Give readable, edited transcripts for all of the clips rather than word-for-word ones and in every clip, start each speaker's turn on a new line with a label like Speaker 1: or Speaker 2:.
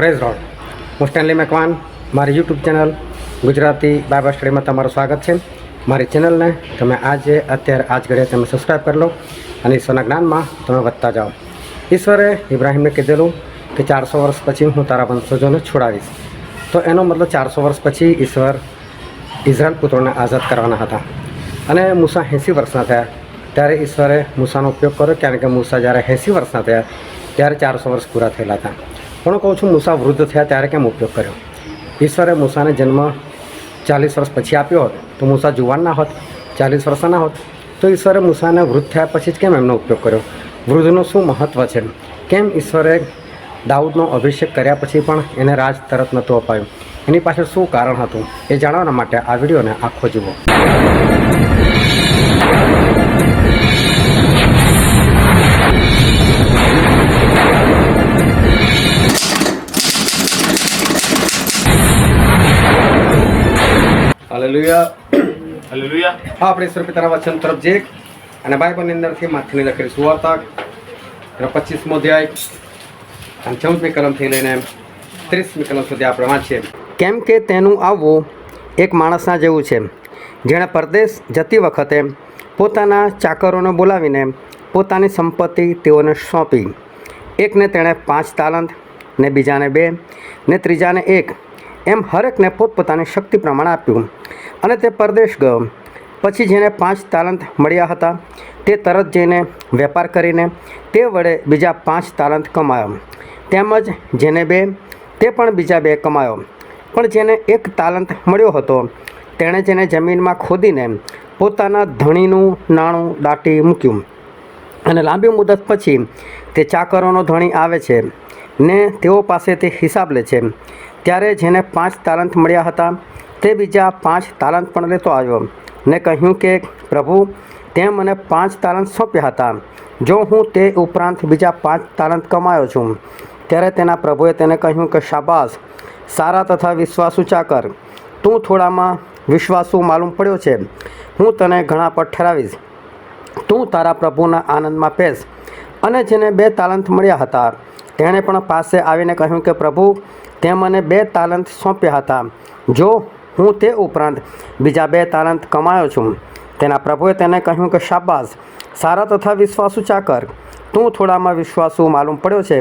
Speaker 1: Praise road. હું Stanley Macwan, મારી YouTube channel Gujarati Bible સ્ટડીમાં તમારું સ્વાગત છે. મારી ચેનલને તમે અત્યારે આજ ઘડીએ તમે સબસ્ક્રાઈબ કરી લો અને ઈશ્વરના જ્ઞાનમાં તમે વધતા જાઓ. ઈશ્વરે ઇબ્રાહિમને કીધેલું કે 400 વર્ષ પછી હું તારા વંશજોને છોડાવીશ. તો એનો મતલબ 400 વર્ષ પછી ઈશ્વર ઇઝરાયલ પુત્રોને આઝાદ કરવાના હતા. અને મૂસા 80 વર્ષના થયા ત્યારે ઈશ્વરે મૂસાનો ઉપયોગ કર્યો, કારણ કે મૂસા જ્યારે 80 વર્ષના થયા ત્યારે 400 વર્ષ પૂરા થયેલા હતા. પણ હું કહું છું, મૂસા વૃદ્ધ થયા ત્યારે કેમ ઉપયોગ કર્યો? ઈશ્વરે મૂસાને જન્મ 40 વર્ષ પછી આપ્યો હોત તો મૂસા જુવાન ના હોત, 40 વર્ષના ના હોત. તો ઈશ્વરે મૂસાને વૃદ્ધ થયા પછી જ કેમ એમનો ઉપયોગ કર્યો? વૃદ્ધનું શું મહત્ત્વ છે? કેમ ઈશ્વરે દાઉદનો અભિષેક કર્યા પછી પણ એને રાજ તરત નહોતું અપાયું? એની પાછળ શું કારણ હતું? એ જાણવાના માટે આ વિડીયોને આખો જુઓ. Hallelujah,
Speaker 2: hallelujah.
Speaker 1: આપણે ઈશ્વર પિતાના વચન તરફ જઈએ અને બાઇબલની અંદરથી માથીની લખેલી સુવાર્તા 25મો અધ્યાય અને 14મી કલમથી લઈને 30મી કલમ સુધી આપણે વાંચીએ. કેમ કે તેનું આવવું એક માણસના જેવું છે, જેણે પરદેશ જતી વખતે પોતાના ચાકરોને બોલાવીને પોતાની સંપત્તિ તેઓને સોંપી. એકને તેણે 5 તાલંત, ને બીજાને 2, ને ત્રીજાને 1, એમ હરેકને પોતપોતાની શક્તિ પ્રમાણે આપ્યું. અને તે પરદેશ ગયો. પછી જેને 5 તાલંત મળ્યા હતા તે તરત જઈને વેપાર કરીને તે વડે બીજા 5 તાલંત કમાયો. તેમજ જેને 2 તે પણ બીજા 2 કમાયો. પણ જેને 1 તાલંત મળ્યો હતો તેણે જેને જમીનમાં ખોદીને પોતાના ધણીનું નાણું દાટી મૂક્યું. અને લાંબી મુદત પછી તે ચાકરોનો ધણી આવે છે ને તેઓ પાસેથી હિસાબ લે છે. ત્યારે જેને 5 તાલંત મળ્યા હતા તે બીજા 5 તાલંત પણ લેતો આવ્યો ને કહ્યું કે પ્રભુ, તે મને 5 તાલંત સોંપ્યા હતા. જો હું તે ઉપરાંત બીજા 5 તાલંત કમાયો છું. ત્યારે તેના પ્રભુએ તેને કહ્યું કે શાબાશ, સારા તથા વિશ્વાસુ ચાકર, તું થોડામાં વિશ્વાસુ માલુમ પડ્યો છે, હું તને ઘણા પર ઠરાવીશ. તું તારા પ્રભુના આનંદમાં પેસ. અને જેને 2 તાલંત મળ્યા હતા તેણે પણ પાસે આવીને કહ્યું કે પ્રભુ, તે મને 2 તાલંત સોંપ્યા હતા. જો હું તે ઉપરાંત બીજા 2 તાલંત કમાયો છું. તેના પ્રભુએ તેને કહ્યું કે શાબાશ, સારા તથા વિશ્વાસુ ચાકર, તું થોડામાં વિશ્વાસુ માલુમ પડ્યો છે,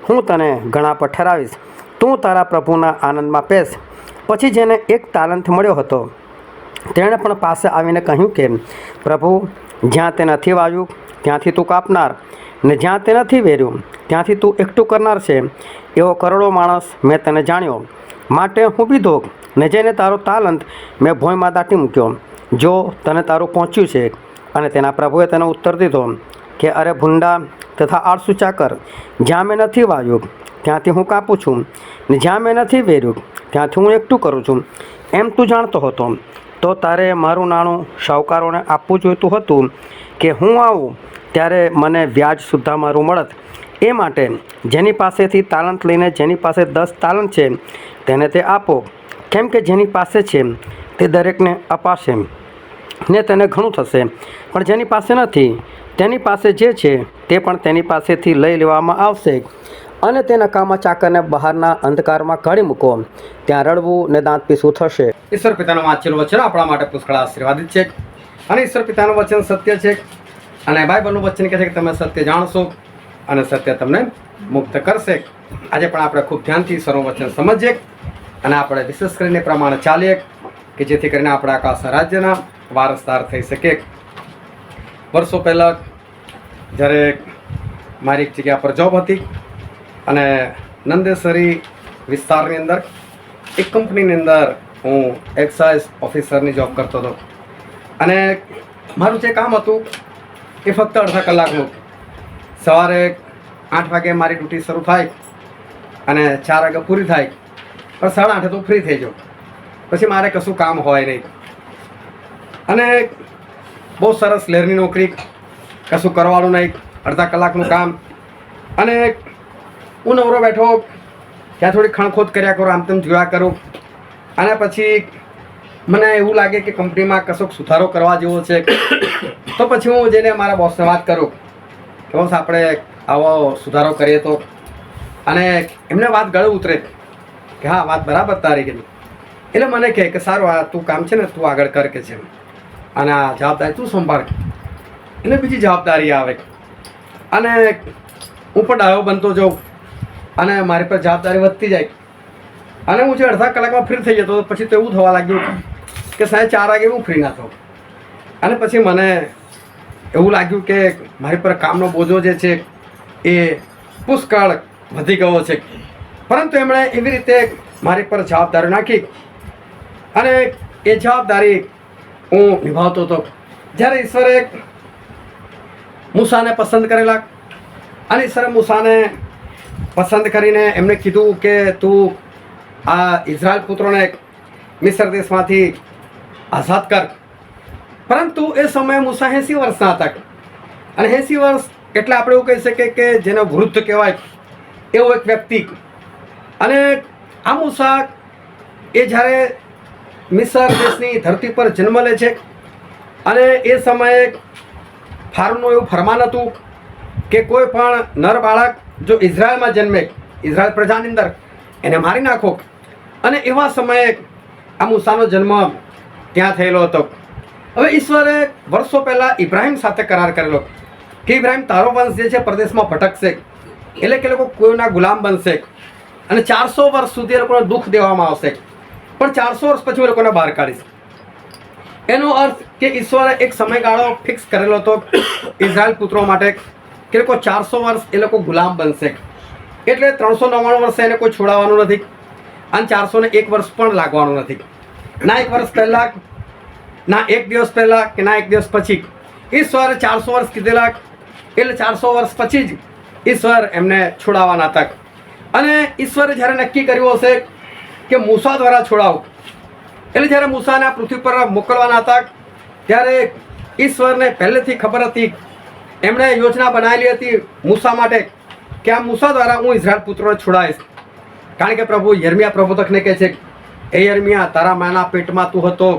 Speaker 1: હું તને ઘણા પર ઠરાવીશ. તું તારા પ્રભુના આનંદમાં પેસ. પછી જેને 1 તાલંત મળ્યો હતો તેણે પણ પાસે આવીને કહ્યું કે પ્રભુ, જ્યાં તે નથી વાવ્યું ત્યાંથી તું કાપનાર, ને જ્યાં તે નથી વેર્યું ત્યાંથી તું એકઠું કરનાર છે. એવો કરોડો માણસ મેં તને જાણ્યો. માટે હું બીધો ને જઈને તારો તાલંત મેં ભોંયમાં દાટી મૂક્યો. જો તને તારું પહોંચ્યું છે. અને તેના પ્રભુએ તેને ઉત્તર દીધો કે અરે ભૂંડા તથા આળસુ ચાકર, જ્યાં મેં નથી વાવ્યું ત્યાંથી હું કાપું છું, ને જ્યાં મેં નથી વેર્યું ત્યાંથી હું એકઠું કરું છું. એમ તું જાણતો હતો તો તારે મારું નાણું શાહુકારોને આપવું જોઈતું હતું કે હું આવું ત્યારે મને વ્યાજ સુદ્ધા મારું મળત. એ માટે જેની પાસેથી તાલંત લઈને જેની પાસે 10 તાલંત છે તેને તે આપો. કેમ કે જેની પાસે છે તે દરેકને અપાશે ને તેને ઘણું થશે. પણ જેની પાસે નથી તેની પાસે જે છે તે પણ તેની પાસેથી લઈ લેવામાં આવશે. અને તે નકામા ચાકરને બહારના અંધકારમાં કાઢી મૂકો, ત્યાં રડવું ને દાંત પીસવું થશે. ઈશ્વર પિતાનું વાંચેલું વચન આપણા માટે પુષ્કળ આશીર્વાદિત છે. અને ઈશ્વર પિતાનું વચન સત્ય છે. અને બાઇબલનું વચન કહે છે કે તમે સત્ય જાણશો અને સત્ય તમને મુક્ત કરશે. આજે પણ આપણે ખૂબ ધ્યાનથી ઈશ્વરનું વચન સમજીએ અને આપણે વિશેષ કરીને પ્રમાણે ચાલીએ કે જેથી કરીને આપણે આકાશ રાજ્યના વારસદાર થઈ શકીએ. વર્ષો પહેલાં જ્યારે મારી એક જગ્યા પર જોબ હતી અને નંદેસરી વિસ્તારની અંદર એક કંપનીની અંદર હું એક્સાઇઝ ઓફિસરની જોબ કરતો હતો. અને મારું જે કામ હતું એ ફક્ત અડધા કલાકનું. સવારે 8 વાગે મારી ડ્યુટી શરૂ થાય અને 4 વાગે પૂરી થાય, પણ 8:30 તો ફ્રી થઈ જાઉં. પછી મારે કશું કામ હોય નહીં. અને બહુ સરસ લહેરની નોકરી, કશું કરવાનું નહીં, અડધા કલાકનું કામ. અને હું નવરો બેઠો ત્યાં થોડી ખણખોદ કર્યા કરું, આમ તેમ જોયા કરું. અને પછી મને એવું લાગે કે કંપનીમાં કશોક સુધારો કરવા જેવો છે. તો પછી હું જઈને મારા બોસને વાત કરું કે બોસ, આપણે આવો સુધારો કરીએ તો અને એમને વાત ગળે ઉતરે કે હા વાત બરાબર તારી કે એટલે મને કહે કે સારું આ તું કામ છે ને તું આગળ કર કે છે અને આ જવાબદારી તું સંભાળ. એટલે બીજી જવાબદારી આવે અને હું પણ ડાયો બનતો જાઉં અને મારી પર જવાબદારી વધતી જાય અને હું જે અડધા કલાકમાં ફ્રી થઈ જતો પછી તો એવું થવા લાગ્યું કે સાહેબ 4 વાગે હું ફ્રી ના થઉં. અને પછી મને એવું લાગ્યું કે મારી પર કામનો બોજો જે છે એ પુષ્કળ વધી ગયો છે. પરંતુ એમણે એવી રીતે મારી પર જવાબદારી નાખી અને એ જવાબદારી હું નિભાવતો હતો. જ્યારે ઈશ્વરે મૂસાને પસંદ કરેલા અને ઈશ્વરે મૂસાને પસંદ કરીને એમને કીધું કે તું આ ઇઝરાયલ પુત્રોને મિસ્ર દેશમાંથી આઝાદ કર. પરંતુ એ સમયે મૂસા 80 વર્ષના હતા અને 80 વર્ષ એટલે આપણે એવું કહી શકીએ કે જેને વૃદ્ધ કહેવાય એવો એક વ્યક્તિ. અને આ મૂસા એ જ્યારે મિસર દેશની ધરતી પર જન્મ લે છે અને એ સમયે ફારૂનું એવું ફરમાન હતું કે કોઈ પણ નર બાળક જો ઇઝરાયલમાં જન્મે ઇઝરાયલ પ્રજાની અંદર એને મારી નાખો. અને એવા સમયે આ મૂસાનો જન્મ ત્યાં થયેલો હતો. હવે ઈશ્વરે વર્ષો પહેલાં ઇબ્રાહિમ સાથે કરાર કરેલો કે ઇબ્રાહિમ તારો વંશ જે છે પ્રદેશમાં ભટકશે એટલે કે લોકો કોઈના ગુલામ બનશે અને 400 વર્ષ સુધી એ લોકોને દુઃખ દેવામાં આવશે પણ 400 વર્ષ પછી એ લોકોને બહાર કાઢીશ. એનો અર્થ કે ઈશ્વરે એક સમયગાળો ફિક્સ કરેલો હતો ઇઝરાયલ પુત્રો માટે કે લોકો 400 વર્ષ એ લોકો ગુલામ બનશે. એટલે 399 વર્ષે એને કોઈ છોડાવવાનું નથી અને 401 વર્ષ પણ લાગવાનું નથી. ના 1 વર્ષ પહેલાં ના 1 દિવસ પહેલાં કે ના 1 દિવસ પછી. ઈશ્વરે 400 વર્ષ કીધેલા એટલે 400 વર્ષ પછી જ ઈશ્વર એમને છોડાવવાના હતા. અને ઈશ્વરે જ્યારે નક્કી કર્યું હશે કે મૂસા દ્વારા છોડાવું એટલે જ્યારે મૂસાને આ પૃથ્વી પર મોકલવાના હતા ત્યારે ઈશ્વરને પહેલેથી ખબર હતી. એમણે યોજના બનાવેલી હતી મૂસા માટે કે આ મૂસા દ્વારા હું ઇઝરાયલ પુત્રોને છોડાવીશ. કારણ કે પ્રભુ યર્મિયા પ્રબોધકને કહે છે એ યર્મિયા તારા માના પેટમાં તું હતો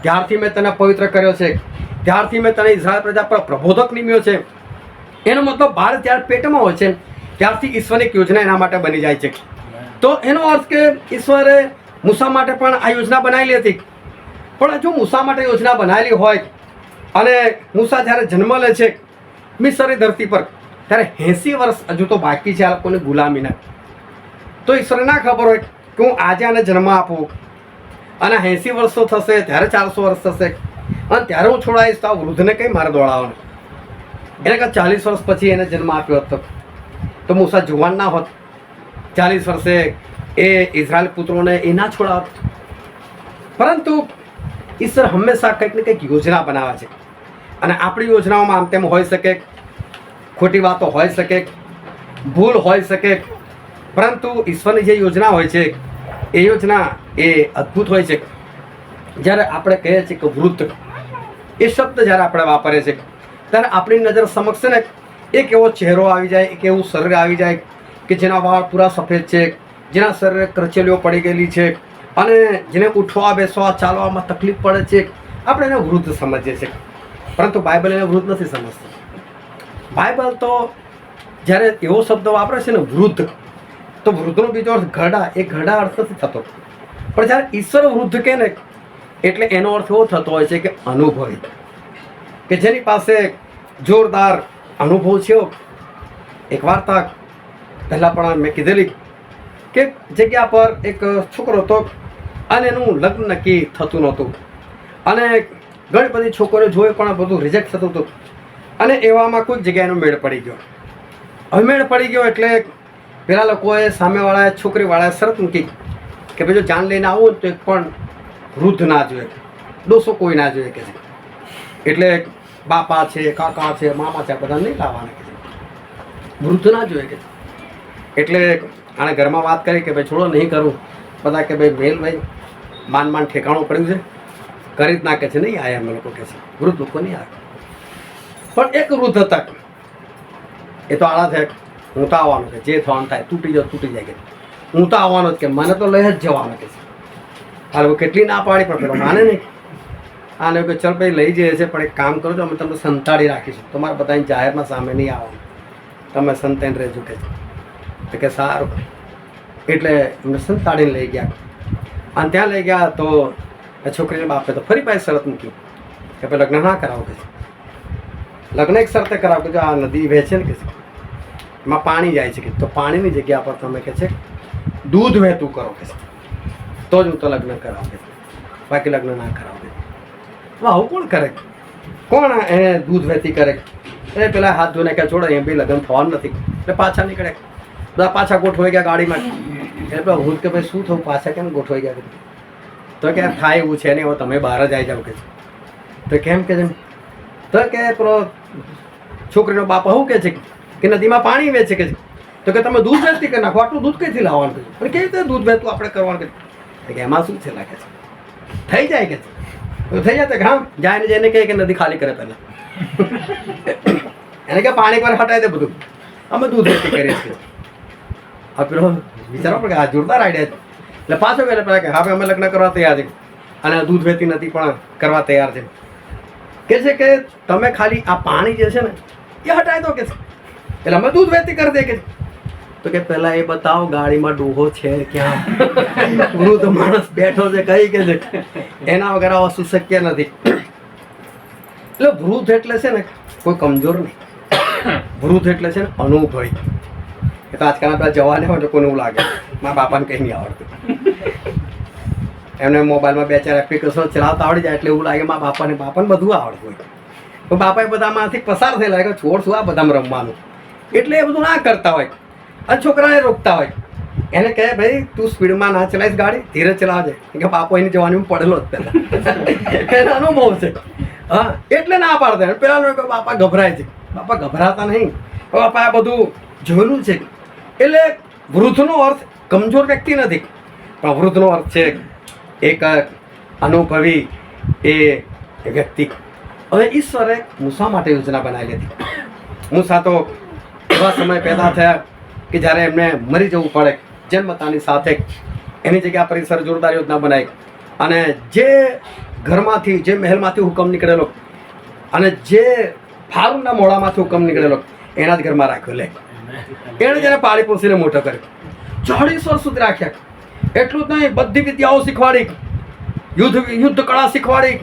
Speaker 1: ત્યારથી મેં તને પવિત્ર કર્યો છે, ત્યારથી મેં તને ઇઝરાયલ પ્રજા પર પ્રબોધક નિમ્યો છે. એનો મતલબ બાળ જ્યારે પેટમાં હોય છે ત્યારથી ઈશ્વરની એક યોજના એના માટે બની જાય છે. તો એનો અર્થ કે ઈશ્વરે મૂસા માટે પણ આ યોજના બનાવેલી હતી. પણ જો મૂસા માટે યોજના બનાવેલી હોય અને મૂસા જ્યારે જન્મ લે છે મિસરની ધરતી પર ત્યારે 80 વર્ષ હજુ તો બાકી છે આ લોકોની ગુલામીના. તો ઈશ્વરને ના ખબર હોય કે હું આજે આને જન્મ આપું અને 80 વર્ષો થશે ત્યારે 400 વર્ષ થશે અને ત્યારે હું છોડાવીશ તો આ વૃદ્ધને કંઈ મારે દોડાવવાનું. એને કાં 40 વર્ષ પછી એને જન્મ આપ્યો હતો તો મૂસા જુવાન ના હોત. 40 વર્ષે એ ઇઝરાયલ પુત્રોને એ ના છોડાવત. પરંતુ ઈશ્વર હંમેશા કંઈક ને કંઈક યોજના બનાવે છે અને આપણી યોજનાઓમાં આમ તેમ હોઈ શકે, ખોટી વાતો હોઈ શકે, ભૂલ હોઈ શકે. પરંતુ ઈશ્વરની જે યોજના હોય છે એ યોજના એ અદ્ભુત હોય છે. જ્યારે આપણે કહીએ છીએ કે વૃદ્ધ એ શબ્દ જ્યારે આપણે વાપરીએ છીએ ત્યારે આપણી નજર સમક્ષ ને એક એવો ચહેરો આવી જાય, એક એવું શરીર આવી જાય કે જેના વાળ પૂરા સફેદ છે, જેના શરીરે કરચલીઓ પડી ગયેલી છે અને જેને ઉઠવા બેસવા ચાલવામાં તકલીફ પડે છે. આપણે એને વૃદ્ધ સમજીએ છીએ પરંતુ બાઇબલ એને વૃદ્ધ નથી સમજતું. બાઇબલ તો જ્યારે એવો શબ્દ વાપરે છે ને વૃદ્ધ, તો વૃદ્ધનો બીજો અર્થ ઘરડા, એ ઘરડા અર્થ નથી થતો. પણ જ્યારે ઈશ્વર વૃદ્ધ કહે ને એટલે એનો અર્થ એવો થતો હોય છે કે અનુભવી, કે જેની પાસે જોરદાર અનુભવ છે. એક વાર્તા પહેલાં પણ મેં કીધેલી કે જગ્યા પર એક છોકરો હતો અને એનું લગ્ન નક્કી થતું નહોતું અને ઘણી બધી છોકરીઓ જોઈ પણ બધું રિજેક્ટ થતું હતું અને એવામાં કોઈક જગ્યાએ એનો મેળ પડી ગયો. હવે મેળ પડી ગયો એટલે પેલા લોકોએ સામેવાળાએ છોકરીવાળાએ શરત મૂકી કે ભાઈ જો જાન લઈને આવું તો એક પણ વૃદ્ધ ના જોઈએ, ડોસો કોઈ ના જોઈએ કે છે. એટલે બાપા છે, કાકા છે, મામા છે, બધા નહીં લાવવાના કે છે, વૃદ્ધ ના જોઈએ કે છે. એટલે આણે ઘરમાં વાત કરી કે ભાઈ છોડો નહીં કરું. બધા કે ભાઈ મેલ ભાઈ માન ઠેકાણું પડ્યું છે કરી જ નાખે છે. નહીં આયા અમે લોકો કહે છે, વૃદ્ધ લોકો નહીં આવે. પણ એક વૃદ્ધ હતા એ તો આળા થયા, હું તો આવવાનું કે જે થવાનું થાય, તૂટી જાય કે હું તો આવવાનો જ કે મને તો લઈ જ જવાનું કે છે. હાલ કેટલી ના પાડી પણ પેલો માને નહીં. આને કે ચાલ ભાઈ લઈ જઈએ છે પણ એક કામ કરો છો અમે તમને સંતાડી રાખીશું, તમારે બધાની જાહેરમાં સામે નહીં આવવાનું, તમે સંતાઈને રહેજો કે તો કે સારું. એટલે એમને સંતાડીને લઈ ગયા અને ત્યાં લઈ ગયા તો એ છોકરીને બાપે તો ફરી પાછી શરત મૂકી કે ભાઈ લગ્ન ના કરાવો કે લગ્ન એક શરતે કરાવો કે જો આ નદી વહેશે ને કે એમાં પાણી જાય છે કે તો પાણીની જગ્યા પર તમે કે છે દૂધ વહેતું કરો કે તો જ હું તો લગ્ન કરાવું કે બાકી લગ્ન ના કરાવો કે આવું કોણ કરે? કોણ એને દૂધ વહેતી કરે? એ પેલા હાથ ધોઈને કે છોડે એમ બી લગ્ન થવાનું નથી એટલે પાછા નીકળે. બધા પાછા ગોઠવાઈ ગયા ગાડીમાં. એટલે હું કે ભાઈ શું થયું, પાછા કેમ ગોઠવાઈ ગયા? તો કે થાય એવું છે નહીં, હવે તમે બહાર જ આવી જાવ કે તો કેમ કે તો કે પેલો છોકરીનો બાપ શું કે છે કે નદીમાં પાણી વેચે કે તો કે તમે દૂધ વેચતી કરી નાખો, આટલું દૂધ કઈથી લાવવાનું કે પણ કેવી રીતે દૂધ વેચતું આપણે કરવાનું કે એમાં શું છે લાગે છે થઈ જાય કે થઈ જાય તો ગામ જાય ને જઈને કહે કે નદી ખાલી કરે પહેલાં એને કે પાણી પર હટાવી દે બધું, અમે દૂધ વેચતી કરીએ છીએ. હવે પેલો વિચારો પડે કે આ જોરદાર આઈડિયા છે. એટલે પાછો ગયેલા પેલા કે હવે અમે લગ્ન કરવા તૈયાર છે અને દૂધ વહેતી નથી પણ કરવા તૈયાર છે. કે છે કે તમે ખાલી આ પાણી જે છે ને એ હટાવી દો કે છે એટલે અમે દૂધ વહેતી કરી દે કે તો કે પહેલાં એ બતાવો ગાડીમાં ડોહો છે ક્યાં? વૃદ્ધ માણસ બેઠો છે કઈ કે છે એના વગર આ વસ્તુ શક્ય નથી. એટલે વૃદ્ધ એટલે છે ને કોઈ કમજોર નહીં, વૃદ્ધ એટલે છે ને અનુભવી. એ તો આજકાલના પેલા જવાને હોય તો કોને એવું લાગે મારા બાપાને કંઈ નહીં આવડતું, એમને મોબાઈલમાં 2-4 એપ્લિકેશનો ચલાવતા આવડી જાય એટલે એવું લાગે મારા બાપાને બધું આવડતું હોય. તો બાપાએ બધામાંથી પસાર થયેલા કે છોડ શું આ બધામાં રમવાનું, એટલે એ બધું ના કરતા હોય અને છોકરાને રોકતા હોય. એને કહે ભાઈ તું સ્પીડમાં ના ચલાવીશ ગાડી, ધીરે ચલાવજે કે બાપો એની જવાનીમાં પડેલો જ પહેલાં એનો અનુભવ છે. હા એટલે ના પાડતા. પેલા લોકો બાપા ગભરાય છે, બાપા ગભરાતા નહીં, બાપા આ બધું જોયેલું છે. એટલે વૃદ્ધનો અર્થ કમજોર વ્યક્તિ નથી પણ વૃદ્ધનો અર્થ છે એક અનુભવી એ વ્યક્તિ. હવે ઈશ્વરે મૂસા માટે યોજના બનાવેલી હતી. મૂસા તો એવા સમય પેદા થયા કે જ્યારે એમને મરી જવું પડે જન્મતાની સાથે, એની જગ્યા પર ઈશ્વરે જોરદાર યોજના બનાવી અને જે ઘરમાંથી જે મહેલમાંથી હુકમ નીકળેલો અને જે ફારૂનના મોઢામાંથી હુકમ નીકળેલો એના જ ઘરમાં રાખ્યો. લે એણે જેને પાળી પોસીને મોટો કર્યો, 40 વર્ષ સુધી રાખ્યા. એટલું જ નહીં, બધી વિદ્યાઓ શીખવાડી, યુદ્ધ કળા શીખવાડી,